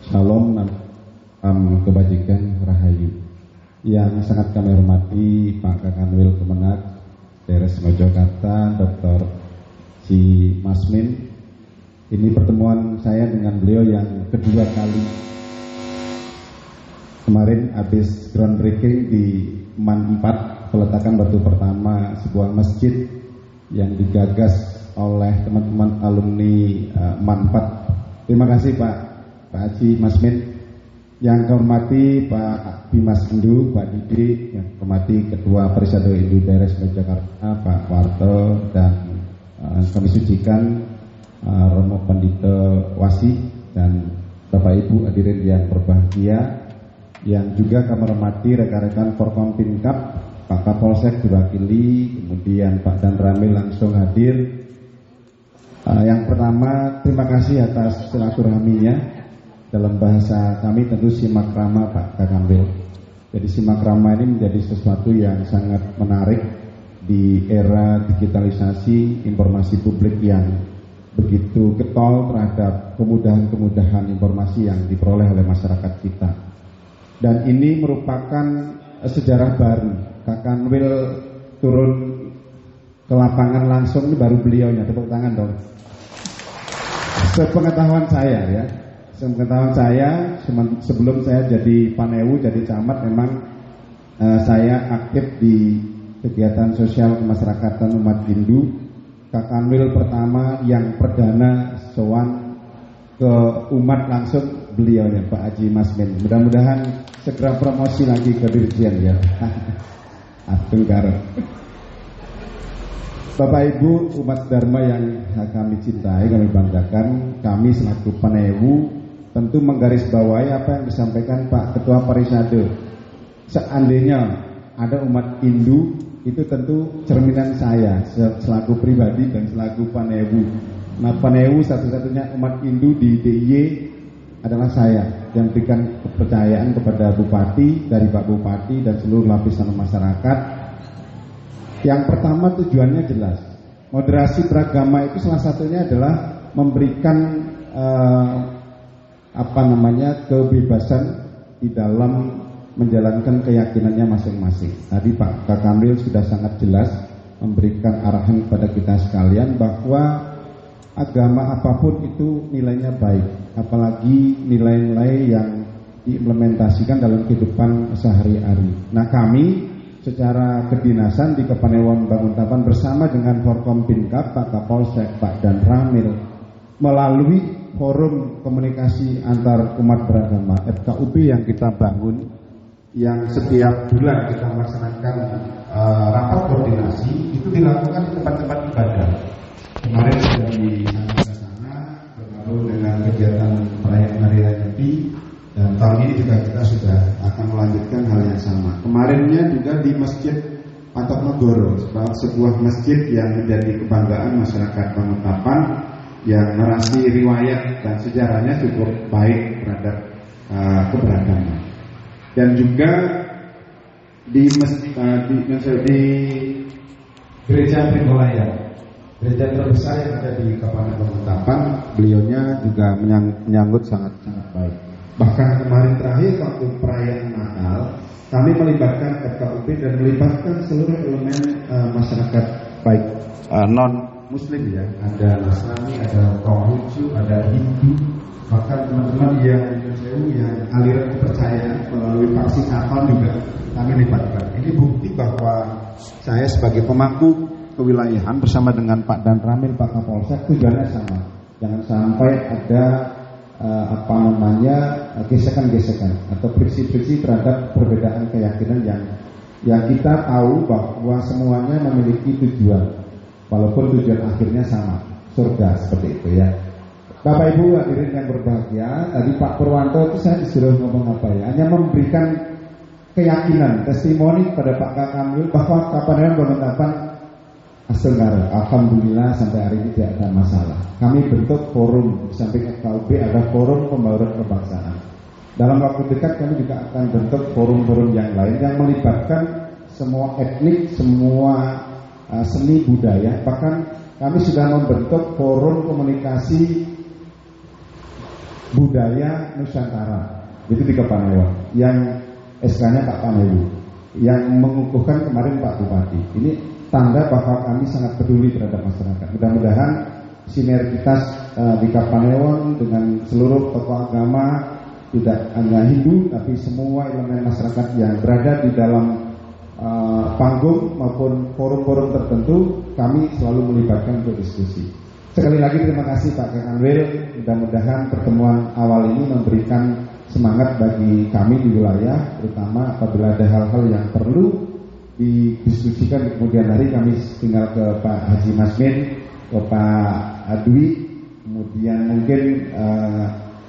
Shalom, kebajikan, rahayu. Yang sangat kami hormati Pak Kakanwil Kemenak Daerah Mojokerto, Dr. Si Masmin. Ini pertemuan saya dengan beliau yang kedua kali. Kemarin habis groundbreaking di MAN 4, peletakan batu pertama sebuah masjid yang digagas oleh teman-teman alumni MAN 4. Terima kasih Pak Haji Masmin. Yang kami hormati Pak Bimas Hindu, Pak Didi, yang hormati Ketua Peristiwa Hindu Daerah Jakarta, Pak Warto, dan kami sucikan Romo Pandita Wasi dan Bapak Ibu hadirin yang berbahagia, yang juga kami hormati rekan-rekan Forkompimkab, Pak Kapolsek diwakili, kemudian Pak Dan Ramil langsung hadir. Yang pertama, terima kasih atas silaturahminya. Dalam bahasa kami tentu simakrama Pak Kakanwil. Jadi simakrama ini menjadi sesuatu yang sangat menarik di era digitalisasi informasi publik yang begitu getol terhadap kemudahan-kemudahan informasi yang diperoleh oleh masyarakat kita. Dan ini merupakan sejarah baru. Kakanwil turun ke lapangan langsung, ini baru beliaunya. Tepuk tangan dong. Sepengetahuan saya, sebelum saya jadi Panewu, jadi camat, memang saya aktif di kegiatan sosial kemasyarakatan umat Hindu. Kakanwil pertama yang perdana sowan ke umat langsung beliaunya Pak Haji Masmin. Mudah-mudahan segera promosi lagi ke Dirjen ya. Atung garep. Bapak Ibu umat Dharma yang kami cintai, kami banggakan, kami selaku Panewu tentu menggarisbawahi apa yang disampaikan Pak Ketua Parisade. Seandainya ada umat Hindu, itu tentu cerminan saya selaku pribadi dan selaku Panewu. Nah, Panewu satu-satunya umat Hindu di DIY adalah saya yang berikan kepercayaan kepada Bupati, dari Pak Bupati dan seluruh lapisan masyarakat. Yang pertama tujuannya jelas. Moderasi beragama itu salah satunya adalah memberikan kebebasan di dalam menjalankan keyakinannya masing-masing. Tadi Pak Kakanwil sudah sangat jelas memberikan arahan kepada kita sekalian bahwa agama apapun itu nilainya baik, apalagi nilai-nilai yang diimplementasikan dalam kehidupan sehari-hari. Nah, kami secara kedinasan di Kapanewon Banguntapan bersama dengan Forkompimkab, Pak Kapolsek, Pak Dan Ramil, melalui forum komunikasi antar umat beragama FKUB yang kita bangun, yang setiap bulan kita melaksanakan rapat koordinasi, itu dilakukan di tempat-tempat ibadah. Kemarin sudah di sana bergabung dengan kegiatan perayaan Hari Raya Nyepi, dan tahun ini juga kita sudah akan melanjutkan hal yang sama. Kemarinnya juga di Masjid Patok Negoro, sebuah masjid yang menjadi kebanggaan masyarakat Banguntapan, yang narasi riwayat dan sejarahnya cukup baik terhadap keberagaman. Dan juga di Gereja Pringgolayan, gereja terbesar yang ada di Kabupaten Banguntapan, beliaunya juga menyambut sangat-sangat baik. Bahkan kemarin terakhir waktu perayaan Natal, kami melibatkan FKUB dan melibatkan seluruh elemen masyarakat baik non Muslim ya, ada Nasrani, ada Konghucu, ada Hindu, bahkan teman-teman yang aliran kepercayaan melalui vaksinator juga kami libatkan. Ini bukti bahwa saya sebagai pemangku kewilayahan bersama dengan Pak Dan Ramil, Pak Kapolsek, tujuannya sama. Jangan sampai ada gesekan-gesekan atau friksi-friksi terhadap perbedaan keyakinan yang kita tahu bahwa semuanya memiliki tujuan. walaupun tujuan akhirnya sama, surga, seperti itu ya. Bapak Ibu hadirin yang berbahagia, tadi Pak Purwanto itu saya disuruh ngomong apa ya, hanya memberikan keyakinan, testimoni kepada Pak Kakamil bahwa Kapanewon Banguntapan Astenggara, alhamdulillah sampai hari ini tidak ada masalah. Kami bentuk forum, di samping FKUB ada forum pembauran kebangsaan. Dalam waktu dekat kami juga akan bentuk forum-forum yang lain yang melibatkan semua etnik, semua seni budaya. Bahkan kami sudah membentuk forum komunikasi budaya Nusantara, itu di Kapanewon, yang SK-nya Pak Panewu, yang mengukuhkan kemarin Pak Bupati. Ini tanda bahwa kami sangat peduli terhadap masyarakat. Mudah-mudahan sinergitas di Kapanewon dengan seluruh tokoh agama, tidak hanya Hindu tapi semua elemen masyarakat yang berada di dalam panggung maupun forum-forum tertentu, kami selalu melibatkan untuk diskusi. Sekali lagi terima kasih Pak Kakanwil. Mudah-mudahan pertemuan awal ini memberikan semangat bagi kami di wilayah, terutama apabila ada hal-hal yang perlu didiskusikan di kemudian hari. Kami tinggal ke Pak Haji Masmin, ke Pak Dwi, kemudian mungkin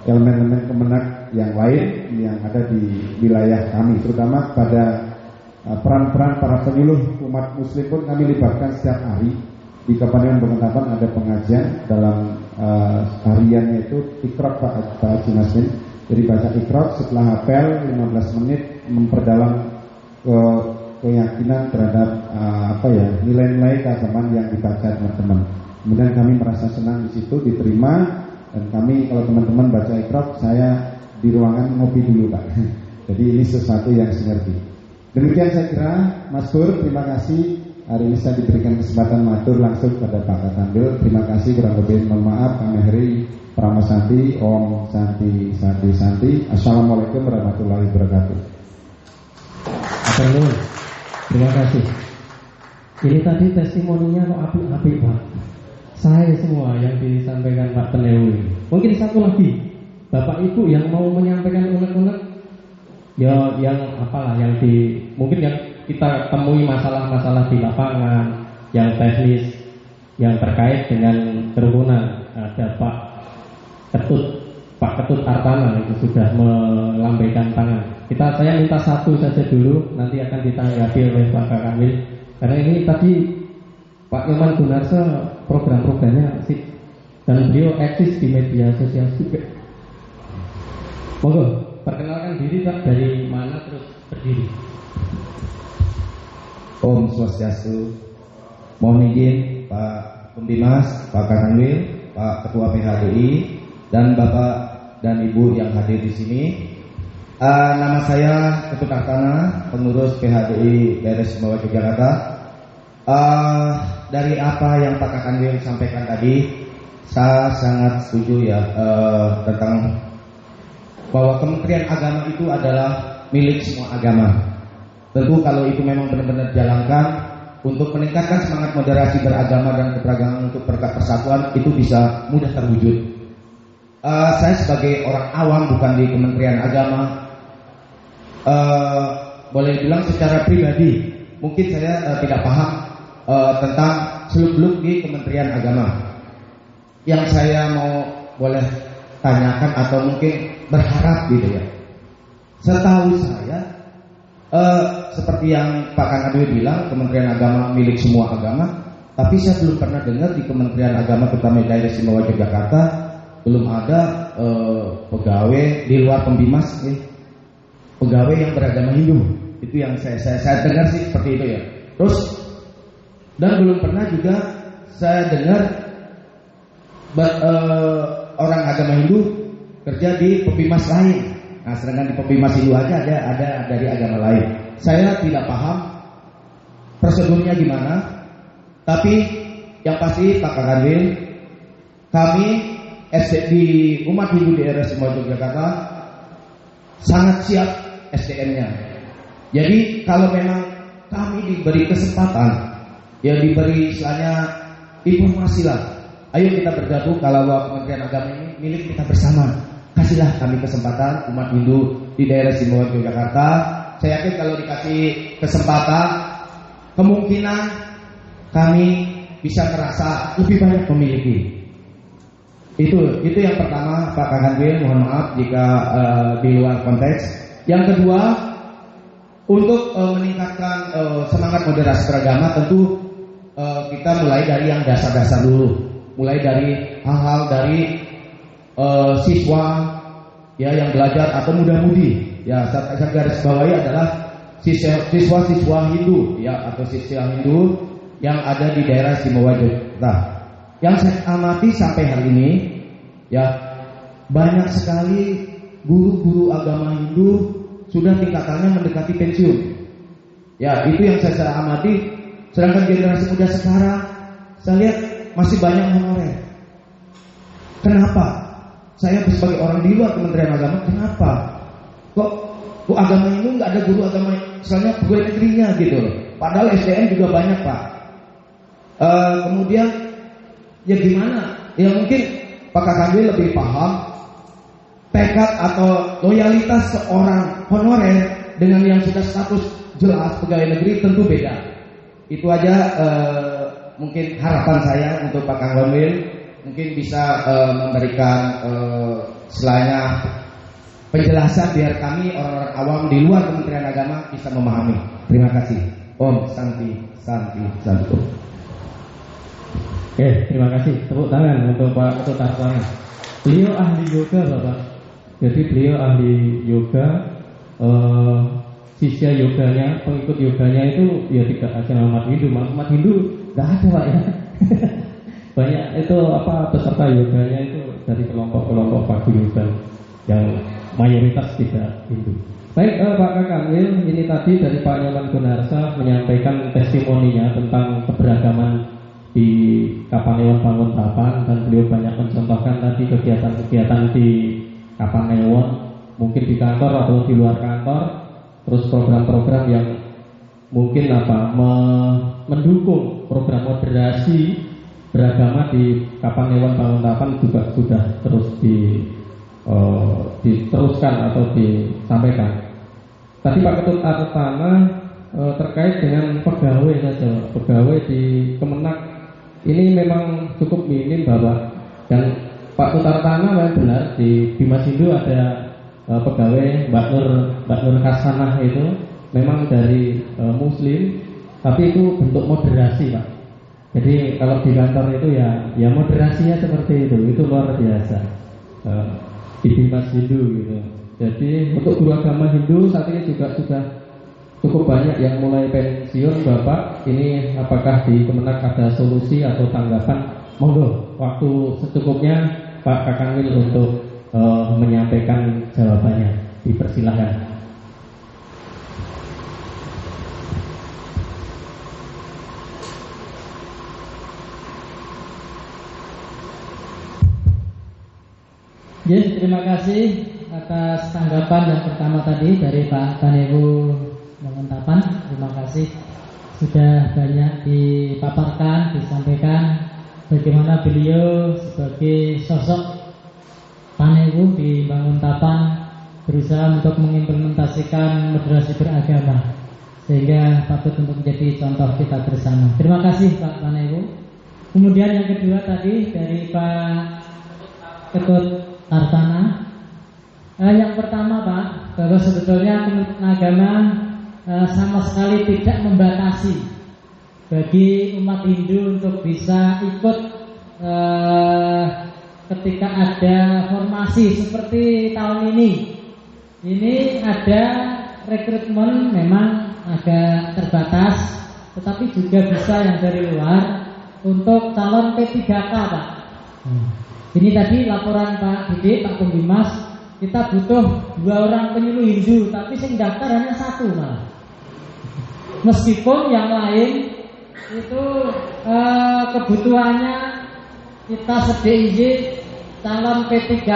elemen-elemen kemenak yang lain yang ada di wilayah kami, terutama pada peran-peran para penyuluh umat muslim pun kami libatkan setiap hari. Di Kapanewon Banguntapan ada pengajian dalam hariannya itu Iqra Pak Haji Masmin. Jadi baca Iqra, setelah hafal 15 menit memperdalam keyakinan terhadap nilai-nilai keagamaan yang dibaca teman-teman. Kemudian kami merasa senang di situ diterima, dan kami kalau teman-teman baca Iqra, saya di ruangan ngopi dulu Pak. Jadi ini sesuatu yang sinergi. Demikian saya kira, Mas Pur, terima kasih. Hari ini saya diberikan kesempatan matur langsung pada Pak Kakamil. Terima kasih, kurang lebih mohon maaf. Kami akhiri Pramasanti, Om Santi Santi Santi. Assalamualaikum warahmatullahi wabarakatuh. Terima kasih. Ini tadi testimoninya kok apik-apik Pak. Saya semua yang disampaikan Pak Panewu. Mungkin satu lagi, Bapak Ibu yang mau menyampaikan unek-unek, ya yang apalah yang mungkin yang kita temui masalah-masalah di lapangan, yang teknis, yang terkait dengan kerukunan. Ada Pak Ketut Artana itu sudah melambaikan tangan. Saya minta satu saja dulu, nanti akan ditanggapi oleh Pak Kakamil. Karena ini tadi Pak Nyoman Gunarso program-programnya asik, dan beliau eksis di media sosial juga. Monggo, perkenalkan diri Pak, dari mana terus berdiri. Om Swastiastu. Mohon izin Pak Pembimas, Pak Kakamil, Pak Ketua PHDI, dan Bapak dan Ibu yang hadir di sini. Nama saya Ketut Artana, pengurus PHDI Daerah Istimewa Yogyakarta. Dari apa yang Pak Kakamil sampaikan tadi, saya sangat setuju ya tentang bahwa Kementerian Agama itu adalah milik semua agama. Tentu kalau itu memang benar-benar dijalankan untuk meningkatkan semangat moderasi beragama dan keberagaman untuk berkat persatuan, itu bisa mudah terwujud. Saya sebagai orang awam, bukan di Kementerian Agama, boleh bilang secara pribadi mungkin saya tidak paham tentang seluk-beluk di Kementerian Agama. Yang saya mau boleh tanyakan atau mungkin berharap gitu ya, setahu saya seperti yang Pak Kakamil bilang, Kementerian Agama milik semua agama, tapi saya belum pernah dengar di Kementerian Agama, terutama Daerah Istimewa Yogyakarta, belum ada pegawai di luar Pembimas, pegawai yang beragama Hindu. Itu yang saya dengar sih seperti itu ya. Terus, dan belum pernah juga saya dengar orang agama Hindu kerja di Pembimas lain. Nah, sedangkan di Pembimas Hindu aja ada dari agama lain. Saya tidak paham prosedurnya gimana, tapi yang pasti Pak Kakamil, kami di umat Hindu di daerah Istimewa Yogyakarta sangat siap SDM-nya. Jadi kalau memang kami diberi kesempatan, ya diberi istilahnya informasi lah, ayo kita bergabung. Kalau Kementerian Agama ini milik kita bersama, kasihlah kami kesempatan umat Hindu di daerah Istimewa Yogyakarta. Saya yakin kalau dikasih kesempatan, kemungkinan kami bisa merasa lebih banyak memiliki. Itu yang pertama Pak Kakanwil, mohon maaf jika di luar konteks. Yang kedua, untuk meningkatkan semangat moderasi beragama, tentu kita mulai dari yang dasar-dasar dulu, mulai dari hal-hal dari siswa ya yang belajar atau muda-mudi. Ya, saya garis bawahi adalah siswa-siswa Hindu ya atau siswa Hindu yang ada di daerah Istimewa Yogyakarta. Yang saya amati sampai hari ini ya, banyak sekali guru-guru agama Hindu sudah tingkatannya mendekati pensiun. Ya, itu yang saya amati. Sedangkan generasi muda sekarang saya lihat masih banyak honorer. Kenapa? Saya sebagai orang di luar Kementerian Agama, kenapa? Kok agama ini nggak ada guru agama, misalnya pegawai negerinya gitu loh. Padahal SDM juga banyak Pak. Kemudian ya gimana? Ya mungkin Pak Kakanwil lebih paham tekad atau loyalitas seorang honorer dengan yang sudah status jelas pegawai negeri tentu beda. Itu aja mungkin harapan saya untuk Pak Kakanwil, mungkin bisa memberikan istilahnya penjelasan biar kami orang-orang awam di luar Kementerian Agama bisa memahami. Terima kasih. Om Santi Santi Santi. Oke, terima kasih. Tepuk tangan untuk Pak Ketut Tartana. Beliau ahli yoga Bapak. Jadi beliau ahli yoga. Sisya yoganya, pengikut yoganya itu ya tidak ada umat Hindu. Umat Hindu nggak ada Pak ya. Banyak itu peserta yoganya itu dari kelompok-kelompok paguyuban yang mayoritas tidak Hindu. Baik Pak Kakanwil, ini tadi dari Pak Nyoman Gunarsa menyampaikan testimoninya tentang keberagaman di Kapanewon Banguntapan, dan beliau banyak mencontohkan tadi kegiatan-kegiatan di Kapanewon, mungkin di kantor atau di luar kantor. Terus program-program yang mungkin mendukung program moderasi beragama di Kapanewon Banguntapan juga sudah terus diteruskan atau disampaikan. Tadi Pak Ketut Tartana terkait dengan pegawai saja, pegawai di Kemenak ini memang cukup minim Bapak. Dan Pak Ketut Tartana memang benar di Bimas Hindu ada pegawai Mbak Nur Hasanah itu memang dari Muslim, tapi itu bentuk moderasi Pak. Jadi kalau di kantor itu ya moderasinya seperti itu luar biasa di Bimas Hindu gitu. Jadi untuk guru agama Hindu saat ini juga sudah cukup banyak yang mulai pensiun Bapak. Ini apakah di Kemenak ada solusi atau tanggapan? Monggo waktu secukupnya Pak Kakanwil untuk menyampaikan jawabannya, dipersilahkan. Yes, terima kasih atas tanggapan yang pertama tadi dari Pak Kanewu Banguntapan. Terima kasih sudah banyak dipaparkan, disampaikan bagaimana beliau sebagai sosok Panewu di Banguntapan berusaha untuk mengimplementasikan moderasi beragama sehingga patut untuk menjadi contoh kita bersama. Terima kasih Pak Panewu. Kemudian yang kedua tadi dari Pak Ketut Tartana. Yang pertama Pak, bahwa sebetulnya Kementerian Agama sama sekali tidak membatasi bagi umat Hindu untuk bisa ikut ketika ada formasi seperti tahun ini. Ini ada rekrutmen memang agak terbatas, tetapi juga bisa yang dari luar untuk calon P3K Pak. Ini tadi laporan Pak Didik, Pak Pembimas, kita butuh 2 orang penyuluh Hindu, tapi yang daftar hanya 1 malah. Meskipun yang lain itu kebutuhannya kita sediakan calon P3K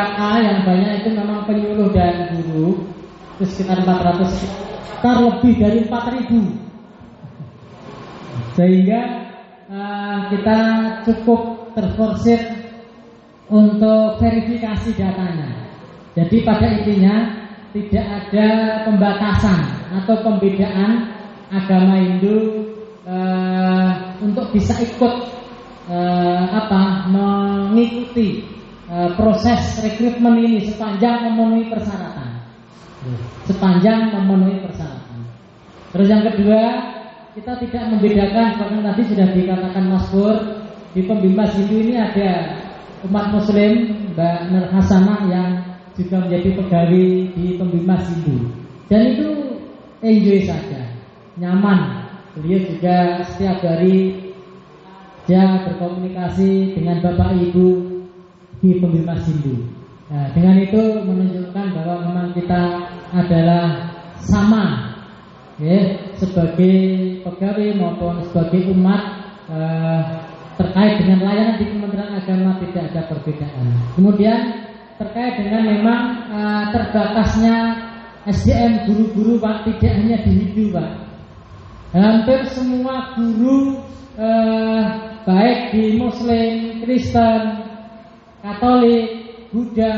yang banyak itu memang penyuluh dan guru itu sekitar 400, sekitar lebih dari 4.000. Sehingga kita cukup terforsir untuk verifikasi datanya. Jadi pada intinya tidak ada pembatasan atau pembedaan agama Hindu untuk bisa ikut mengikuti proses rekrutmen ini sepanjang memenuhi persyaratan. Terus yang kedua, kita tidak membedakan, bahkan tadi sudah dikatakan Mas Pur, di Pembimbas Hindu ini ada umat Muslim, Mbak Nur Hasanah yang juga menjadi pegawai di Pembimbas Hindu, dan itu enjoy saja, nyaman. Beliau juga setiap hari dia berkomunikasi dengan Bapak Ibu di Pembimbas Hindu. Nah, dengan itu menunjukkan bahwa memang kita adalah sama, ya, sebagai pegawai maupun sebagai umat terkait dengan layanan di Kementerian Agama tidak ada perbedaan. Kemudian terkait dengan memang terbatasnya SDM guru-guru, Pak, tidak hanya di Hindu, Pak. Hampir semua guru baik di Muslim, Kristen, Katolik, Buddha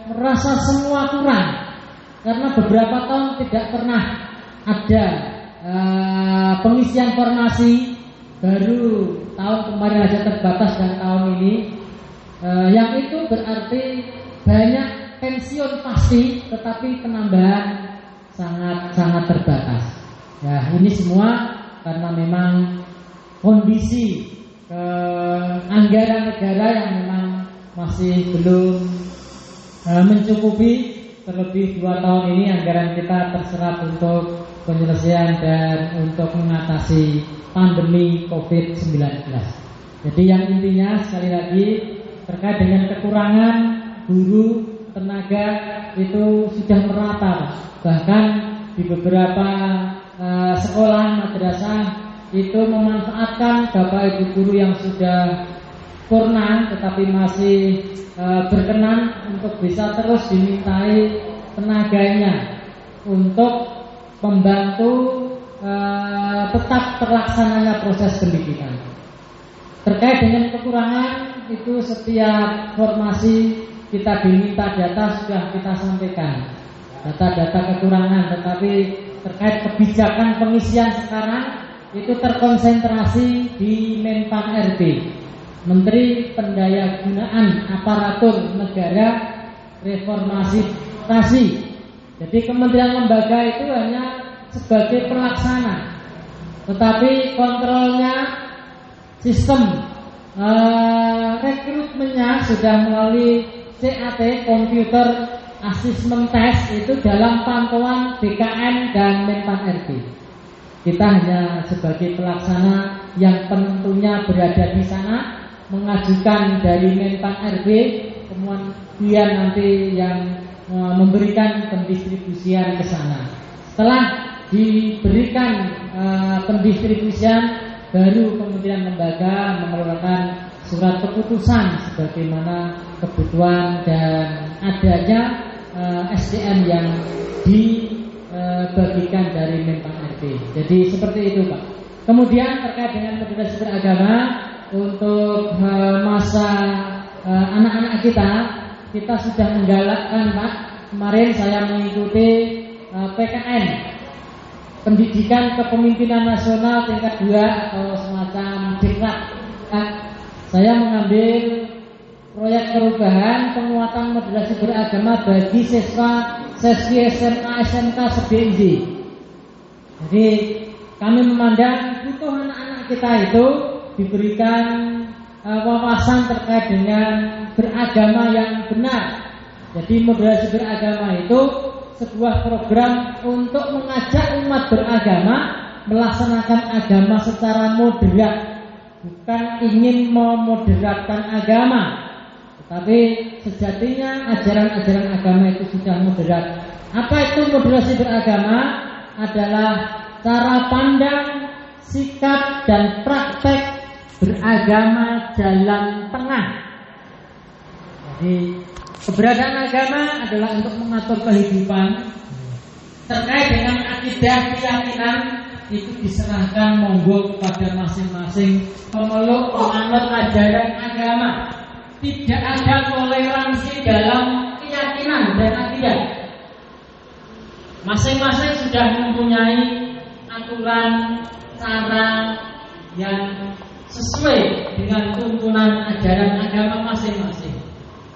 merasa semua kurang karena beberapa tahun tidak pernah ada pengisian formasi. Baru tahun kemarin aja terbatas dan tahun ini, yang itu berarti banyak pensiun pasti, tetapi penambahan sangat terbatas. Ya, ini semua karena memang kondisi anggaran negara yang memang masih belum mencukupi. Terlebih 2 tahun ini anggaran kita terserap untuk penyelesaian dan untuk mengatasi pandemi COVID-19. Jadi yang intinya sekali lagi terkait dengan kekurangan guru, tenaga itu sudah merata. Bahkan di beberapa sekolah madrasah itu memanfaatkan Bapak Ibu guru yang sudah purna tetapi masih berkenan untuk bisa terus dimintai tenaganya untuk membantu tetap terlaksananya proses pendidikan. Terkait dengan kekurangan itu, setiap formasi kita diminta data sudah kita sampaikan, data-data kekurangan. Tetapi terkait kebijakan pengisian sekarang itu terkonsentrasi di Menpan RB, Menteri Pendayagunaan Aparatur Negara Reformasi Birokrasi. Jadi kementerian lembaga itu hanya sebagai pelaksana, tetapi kontrolnya, sistem rekrutmennya sudah melalui CAT, Computer Assessment Test, itu dalam pantauan BKN dan Menpan RB. Kita hanya sebagai pelaksana yang tentunya berada di sana, mengajukan dari Menpan RB, kemudian nanti yang memberikan pendistribusian ke sana. Setelah diberikan pendistribusian, baru kemudian lembaga mengeluarkan surat keputusan sebagaimana kebutuhan dan adanya SDM yang dibagikan dari Menpan RB. Jadi seperti itu, Pak. Kemudian terkait dengan moderasi beragama untuk masa anak-anak kita sudah menggalakkan, Pak. Kemarin saya mengikuti PKN, Pendidikan Kepemimpinan Nasional tingkat 2 atau semacam diklat. Saya mengambil proyek perubahan penguatan moderasi beragama bagi siswi SMA SMK se-DIY. Jadi kami memandang butuh anak-anak kita itu diberikan wawasan terkait dengan beragama yang benar. Jadi moderasi beragama itu sebuah program untuk mengajak umat beragama melaksanakan agama secara moderat, bukan ingin memoderatkan agama, tetapi sejatinya ajaran-ajaran agama itu sudah moderat. Apa itu moderasi beragama? Adalah cara pandang, sikap dan praktek beragama jalan tengah. Jadi keberadaan agama adalah untuk mengatur kehidupan. Terkait dengan akidah, keyakinan itu diserahkan monggo kepada masing-masing pemeluk penganut ajaran agama. Tidak ada toleransi dalam keyakinan dan akidah. Masing-masing sudah mempunyai aturan cara yang sesuai dengan tuntunan ajaran agama masing-masing.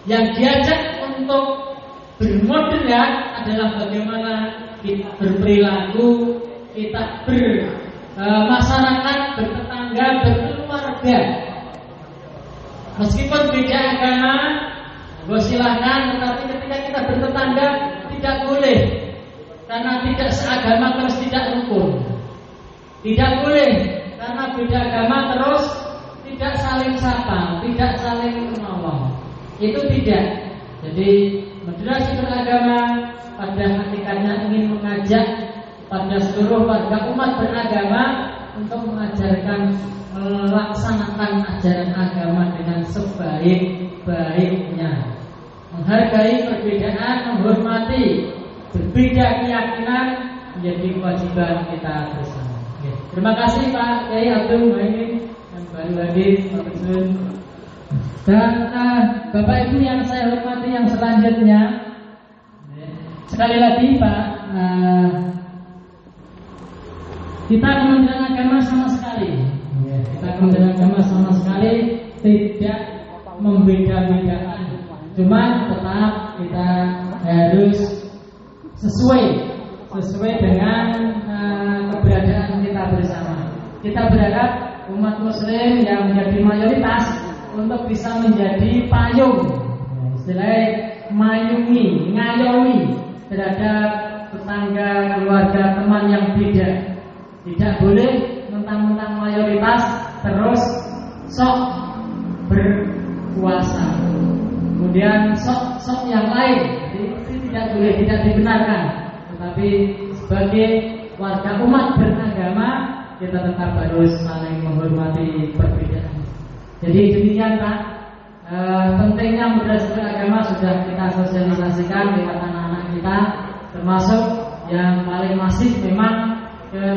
Yang diajak untuk bermodelan adalah bagaimana kita berperilaku, kita bermasyarakat, bertetangga, berkeluarga. Meskipun beda agama, silahkan, tetapi ketika kita bertetangga tidak boleh, karena tidak seagama terus tidak rukun. Tidak boleh karena beda agama terus tidak saling sapa, tidak saling menolong. Itu tidak. Jadi moderasi beragama pada hakikatnya ingin mengajak pada seluruh warga umat beragama untuk mengajarkan, melaksanakan ajaran agama dengan sebaik-baiknya, menghargai perbedaan, menghormati berbeda keyakinan menjadi kewajiban kita bersama. Oke. Terima kasih Pak Kiai Abdul Muhaimin yang baru hadir, Pak Presiden. Dan Bapak Ibu yang saya hormati yang selanjutnya, sekali lagi Pak, kita Kementerian Agama sama sekali tidak membeda-bedakan. Cuma tetap kita harus sesuai dengan keberadaan kita bersama. Kita berharap umat Muslim yang menjadi mayoritas untuk bisa menjadi payung, istilahnya mayungi, ngayomi terhadap tetangga, keluarga, teman yang beda. Tidak boleh mentang-mentang mayoritas terus sok berkuasa, kemudian sok yang lain. Itu tidak boleh, tidak dibenarkan. Tetapi sebagai warga umat beragama, kita tetap harus saling menghormati perbedaan. Jadi demikian Pak, pentingnya moderasi beragama sudah kita sosialisasikan lewat anak-anak kita, termasuk yang paling masif memang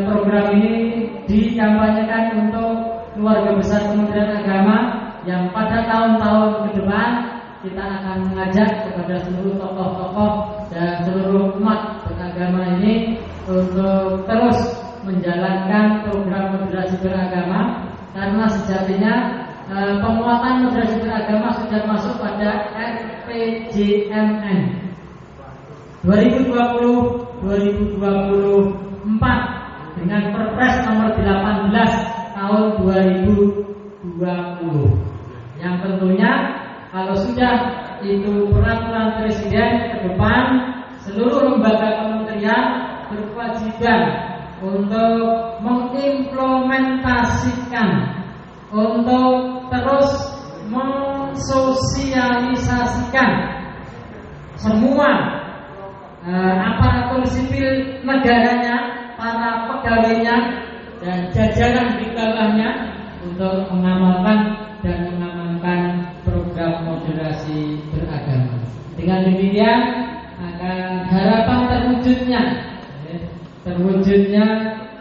program ini dikampanyekan untuk keluarga besar Kementerian Agama yang pada tahun-tahun ke depan kita akan mengajak kepada seluruh tokoh-tokoh dan seluruh umat beragama ini untuk terus menjalankan program moderasi beragama, karena sejatinya penguatan moderasi beragama sudah masuk pada RPJMN 2020-2024 dengan Perpres nomor 18 tahun 2020, yang tentunya kalau sudah itu peraturan presiden, ke depan seluruh lembaga kementerian berkewajiban untuk mengimplementasikan, untuk terus mensosialisasikan semua aparatur sipil negaranya, para pegawainya dan jajaran di bawahnya untuk mengamalkan dan mengamankan program moderasi beragama. Dengan demikian akan harapan terwujudnya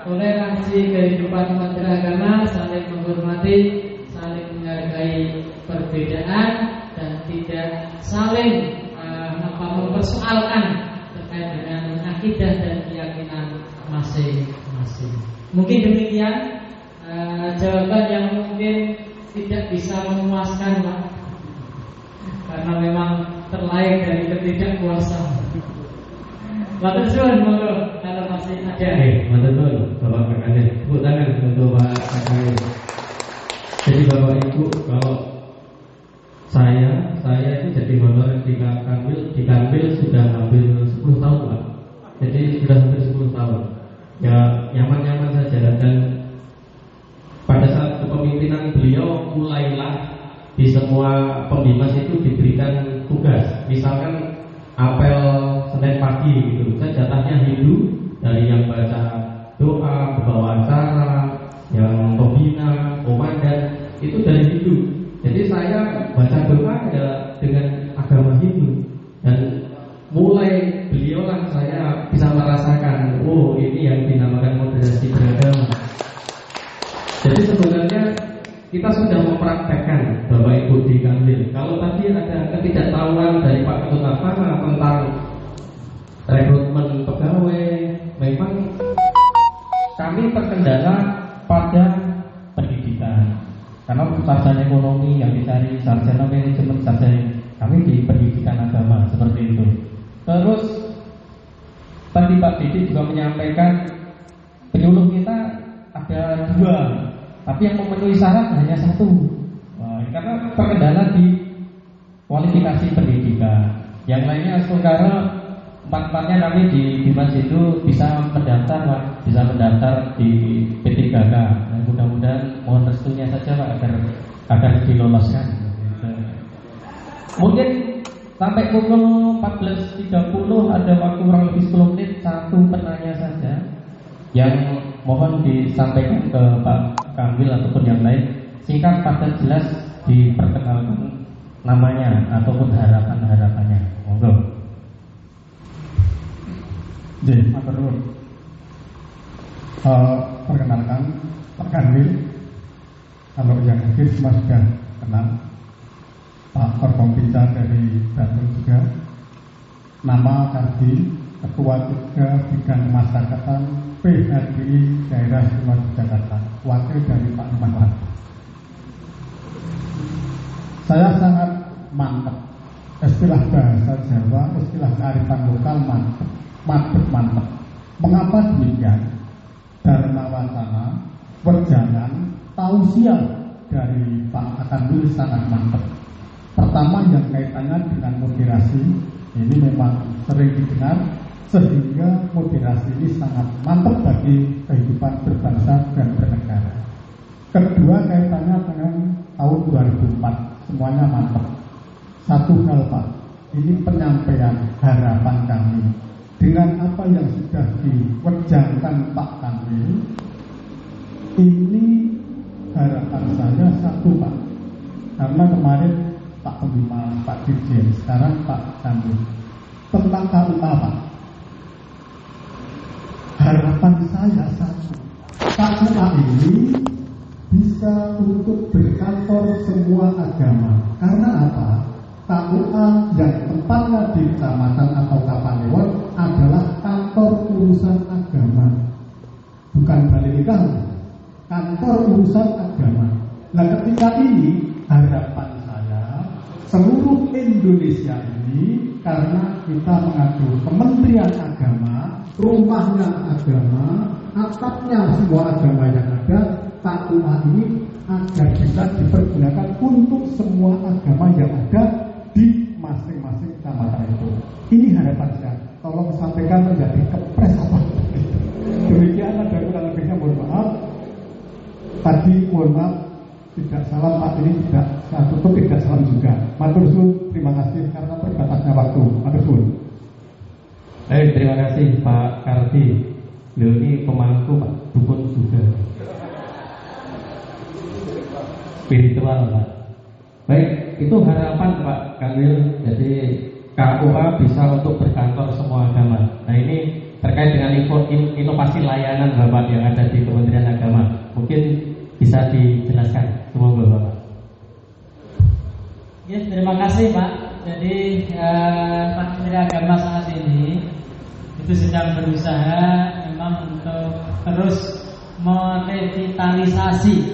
toleransi kehidupan umat beragama, saling menghormati, saling menghargai perbedaan dan tidak saling mempersoalkan terkait dengan akidah dan keyakinan masing-masing. Mungkin demikian jawaban yang mungkin tidak bisa memuaskan Pak, karena memang terlahir dari ketidakpuasan. Matur suwun, monggo kalau masih ada. Matur suwun Bapak Kakaknya. Tepuk tangan untuk Pak Kakaknya. Jadi Bapak Ibu, kalau saya itu jadi honor di Kanwil sudah hampir 10 tahun Pak. Jadi sudah hampir 10 tahun. Ya nyaman-nyaman saja, dan pada saat kepemimpinan beliau mulailah di semua pembimas itu diberikan tugas. Misalkan apel Senin pagi gitu, saya jatahnya Hindu, dari yang baca doa, pembawa acara, yang pembina, komandan itu dari Hindu. Jadi saya baca doa ya dengan agama Hindu, dan mulai beliaulah saya bisa merasakan, oh ini yang dinamakan moderasi beragama. Jadi sebenarnya kita sudah mempraktekkan Bapak Ibu di Kanwil. Kalau tadi ada ketidaktahuan dari Pak Ketua Lapangan tentang rekrutmen pegawai, memang kami terkendala pada pendidikan. Karena sarjana ekonomi yang dicari, sarjana manajemen, sarjana kami di pendidikan agama seperti itu. Terus tadi Pak Didi juga menyampaikan penyuluh kita ada 2, tapi yang memenuhi syarat hanya 1. Karena terkendala di kualifikasi pendidikan. Yang lainnya sekarang 4-4-nya kami di Bimas itu bisa mendaftar di P3K. Mudah-mudahan mohon restunya saja Pak agar diloloskan. Mungkin sampai pukul 14.30 ada waktu kurang lebih 10 menit, 1 penanya saja yang mohon disampaikan ke Pak Kamil ataupun yang lain, singkat padat jelas, diperkenalkan namanya ataupun harapan-harapannya. Monggo. Matur nuwun. Perkenalkan Pak Kamil. Kalau yang hadir semua sudah kenal. Pak Forkompinda dari Bandung juga. Nama Kardi, Ketua juga Bidang Kemasyarakatan PHDI Daerah Istimewa Yogyakarta, wakil dari Pak Iman. Saya sangat mantap istilah bahasa Jawa, istilah kearifan lokal mantap. Mengapa demikian? Dharma wacana, wejangan, tausiah dari Pak Akanwil sangat mantap. Pertama yang kaitannya dengan moderasi, ini memang sering didengar, sehingga moderasi ini sangat mantap bagi kehidupan berbangsa dan bernegara. Kedua kaitannya dengan tahun 2004, semuanya mantap. Satu hal Pak, ini penyampaian harapan kami dengan apa yang sudah diwejangkan Pak Kamil. Ini harapan saya satu Pak, karena kemarin Pak Pembina, Pak Dirjen, sekarang Pak Kamil tentang KUA Pak. Harapan saya satu, KUA ini bisa untuk berkantor semua agama. Karena apa? KUA yang tempatnya di kecamatan atau Kapanewon adalah kantor urusan agama, bukan balai nikah, kantor urusan agama. Nah ketika ini harapan saya seluruh Indonesia ini, karena kita mengacu Kementerian Agama, rumahnya agama, atapnya semua agama yang ada, KUA ini agar bisa dipergunakan untuk semua agama yang ada di masing-masing kecamatan itu. Ini harapan saya. Tolong sampaikan menjadi kepres apa. Demikian, ada kurang lebihnya mohon maaf. Tadi mohon maaf tidak salam Pak, ini tidak saya tutup tidak salam juga. Matur suwun, terima kasih karena terbatasnya waktu. Matur suwun. Baik, terima kasih Pak Kardi. Beliau ini pemangku Pak, dukun juga. Spiritual Pak. Baik, itu harapan Pak Kamil. Jadi KUA bisa untuk berkantor semua agama. Nah ini terkait dengan inovasi layanan Bapak yang ada di Kementerian Agama. Mungkin bisa dijelaskan semua Bapak. Ya, terima kasih Pak. Jadi Pak Menteri Agama saat ini itu sedang berusaha memang untuk terus merevitalisasi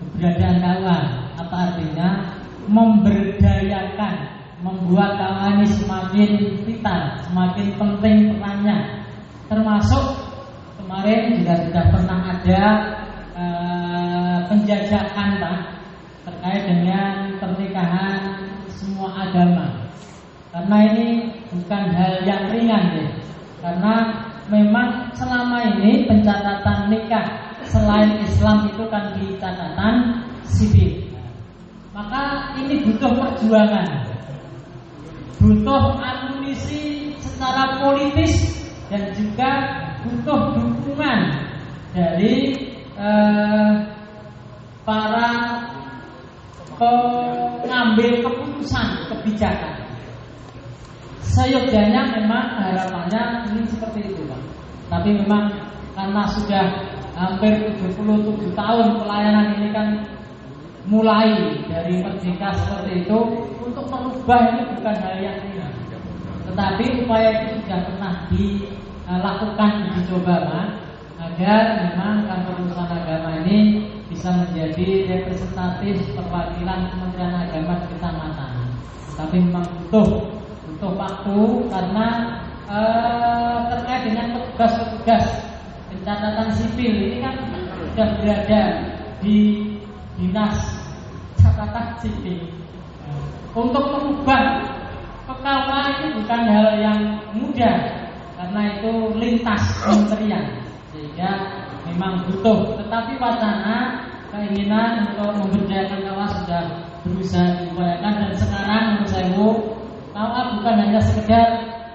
keberadaan KUA. Apa artinya? Memberdayakan, membuat KUA ini semakin vital, semakin penting perannya. Termasuk kemarin juga sudah pernah ada penjajakan Pak terkait dengan pernikahan semua agama. Karena ini bukan hal yang ringan ya. Karena memang selama ini pencatatan nikah selain Islam itu kan di catatan sipil. Maka ini butuh perjuangan, butuh amunisi secara politis dan juga butuh dukungan dari para pengambil keputusan kebijakan. Seyogyanya memang harapannya ingin seperti itu Pak. Tapi memang karena sudah hampir 77 tahun pelayanan ini kan mulai dari merdeka seperti itu, untuk merubah ini bukan hal yang ringan. Tetapi upaya itu sudah pernah dilakukan, dicoba Pak, agar memang kantor urusan agama ini bisa menjadi representatif perwakilan Kementerian Agama di kecamatan. Tapi memang butuh waktu karena terkait dengan petugas-petugas pencatatan sipil ini kan sudah berada di dinas catatan sipil. Untuk mengubah PKWA itu bukan hal yang mudah karena itu lintas kementerian, sehingga memang butuh. Tetapi wacana keinginan untuk memberdayakan KWA sudah berusaha diupayakan, dan sekarang menurut saya KWA bukan hanya sekedar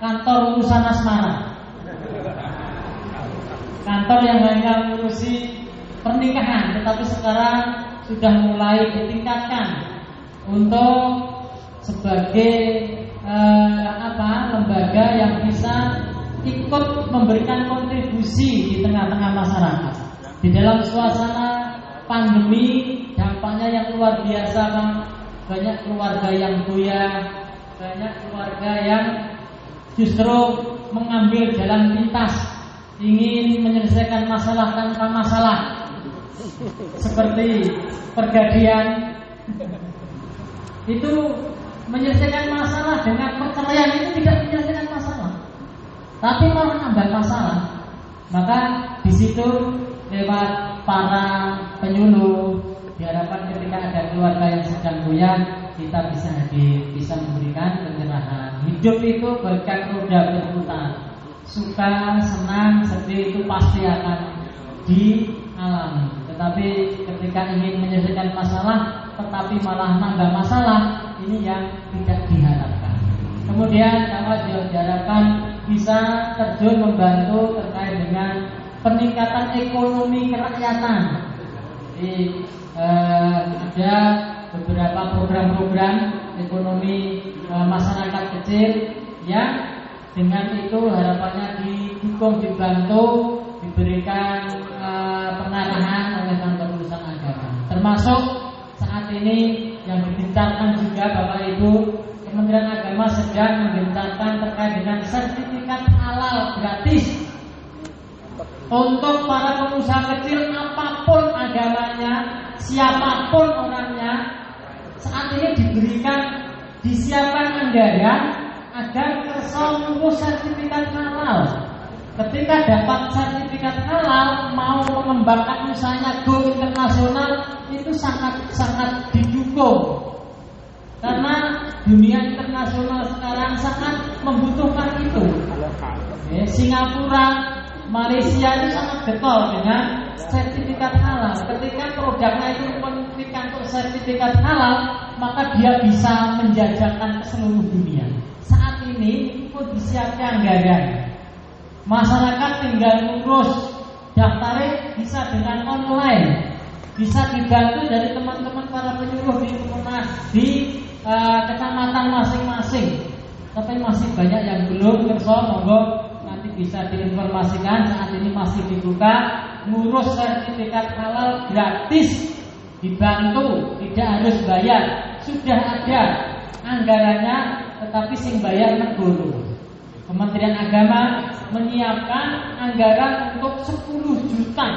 kantor urusan asmara, kantor yang hanya mengurusi pernikahan, tetapi sekarang sudah mulai ditingkatkan untuk sebagai lembaga yang bisa ikut memberikan kontribusi di tengah-tengah masyarakat. Di dalam suasana pandemi, dampaknya yang luar biasa kan, banyak keluarga yang goyah, banyak keluarga yang justru mengambil jalan pintas, ingin menyelesaikan masalah tanpa masalah, seperti pergadian. Itu menyelesaikan masalah dengan perceraian itu tidak menyelesaikan masalah, tapi malah nambah masalah. Maka di situ lewat para penyuluh diharapkan ketika ada keluarga yang sedang goyah, kita bisa hadir, bisa memberikan pencerahan. Hidup itu bagaikan roda berputar, suka, senang, sedih itu pasti akan dialami. Tetapi ketika ingin menyelesaikan masalah tetapi malah nambah masalah, ini yang tidak diharapkan. Kemudian kalau diharapkan bisa terjun membantu terkait dengan peningkatan ekonomi kerakyatan. Jadi ada beberapa program-program ekonomi masyarakat kecil yang dengan itu harapannya didukung, dibantu, diberikan pengarahan oleh kantor urusan agama. Termasuk saat ini yang digencarkan juga Bapak Ibu, Kementerian Agama sedang menggencarkan terkait dengan sertifikat halal gratis untuk para pengusaha kecil apapun agamanya, siapapun orangnya. Saat ini disiapkan anggaran agar ngurus sertifikat halal. Ketika dapat sertifikat halal, mau mengembangkan usahanya go internasional, itu sangat didukung. Karena dunia internasional sekarang sangat membutuhkan itu. Singapura, Malaysia itu sangat getol dengan sertifikat halal. Ketika produknya itu memiliki sertifikat halal, maka dia bisa menjajakan ke seluruh dunia. Saat ini pun disiapkan anggaran. Masyarakat tinggal ngurus, daftarnya bisa dengan online, bisa dibantu dari teman-teman para penyuluh di kecamatan masing-masing. Tapi masih banyak yang belum kerso, monggo nanti bisa diinformasikan. Saat ini masih dibuka, ngurus sertifikat halal gratis, dibantu, tidak harus bayar. Sudah ada anggarannya, tetapi sing bayar negara. Kementerian Agama menyiapkan anggaran untuk 10 juta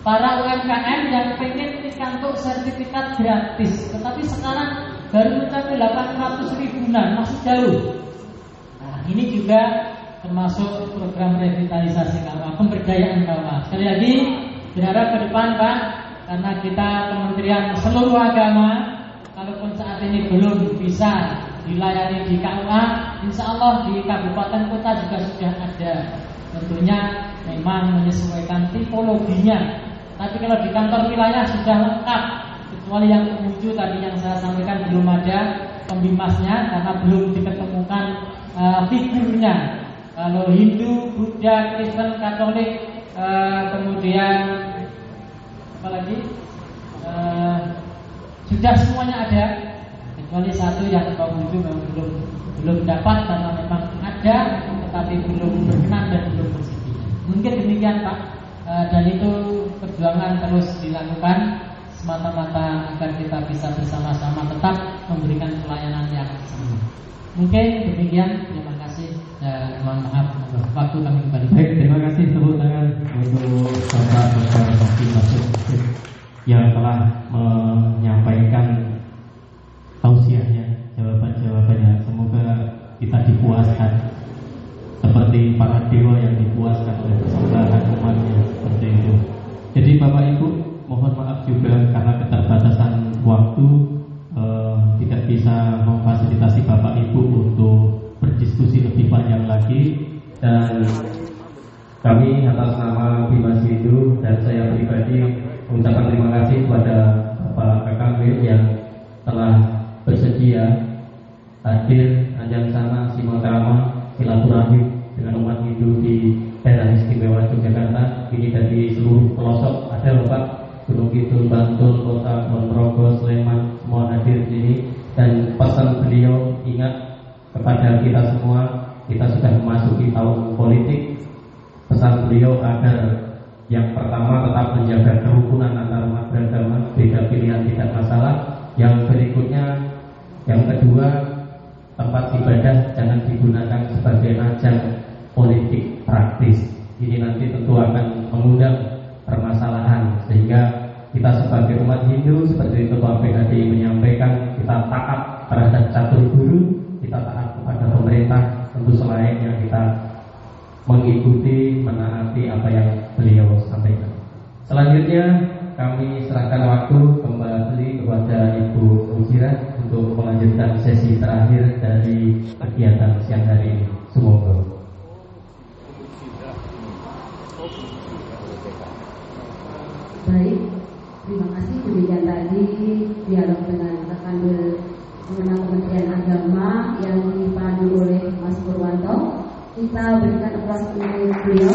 para UMKM yang pengen dikantuk sertifikat gratis. Tetapi sekarang baru mencapai 800 ribuan, masih jauh. Nah, ini juga termasuk program revitalisasi KWA, pemberdayaan KWA. Sekali lagi berharap ke depan Pak, karena kita kementerian seluruh agama, kalaupun saat ini belum bisa dilayani di KUA, insya Allah di kabupaten kota juga sudah ada. Tentunya memang menyesuaikan tipologinya. Tapi kalau di kantor wilayah sudah lengkap, kecuali yang kemuju tadi yang saya sampaikan belum ada pembimasnya karena belum diketemukan figurnya. Kalau Hindu, Buddha, Kristen, Katolik, kemudian apa lagi? Sudah semuanya ada. Kecuali satu yang Buddha memang belum dapat karena memang ada tetapi belum berkenan dan belum bersedia. Mungkin demikian Pak, dan itu perjuangan terus dilakukan semata-mata agar kita bisa bersama-sama tetap memberikan pelayanan yang sempurna. Mungkin demikian, terima kasih dan mohon maaf waktu kami kembali. Baik, terima kasih, tepuk tangan untuk Bapak Dr. Masud. yang telah menyampaikan tausiahnya, jawaban-jawabannya. Semoga kita dipuaskan seperti para dewa yang dipuaskan oleh persembahan umatnya, seperti itu. Jadi Bapak Ibu, mohon maaf juga karena keterbatasan waktu tidak bisa memfasilitasi Bapak Ibu untuk berdiskusi lebih panjang lagi, dan kami atas nama Bimas Hindu dan saya pribadi mengucapkan terima kasih kepada Bapak KKW yang telah bersedia hadir anjang sana simakrama silaturahim dengan umat Hindu di daerah istimewa Yogyakarta ini, dari seluruh pelosok ada Bapak, Gunung Kidul, Bantul, Kota, Ponorogo, Sleman, semua hadir di sini. Dan pesan beliau, ingat kepada kita semua, kita sudah memasuki tahun politik. Pesan beliau agar yang pertama tetap menjaga kerukunan antar umat beragama, beda pilihan tidak masalah. Yang berikutnya, yang kedua, tempat ibadah jangan digunakan sebagai ajang politik praktis. Ini nanti tentu akan mengundang permasalahan, sehingga kita sebagai umat Hindu, seperti Ketua PHDI menyampaikan, kita taat terhadap catur guru, kita taat kepada pemerintah, tentu selayaknya kita mengikuti, menaati apa yang beliau sampaikan. Selanjutnya kami serahkan waktu kembali kepada Ibu Mujira untuk melanjutkan sesi terakhir dari kegiatan siang hari ini. Semoga. Baik, terima kasih. Demikian tadi dialog dengan rekan Kementerian Agama yang dipandu oleh Mas Purwanto. Kita berikan aplaus untuk beliau.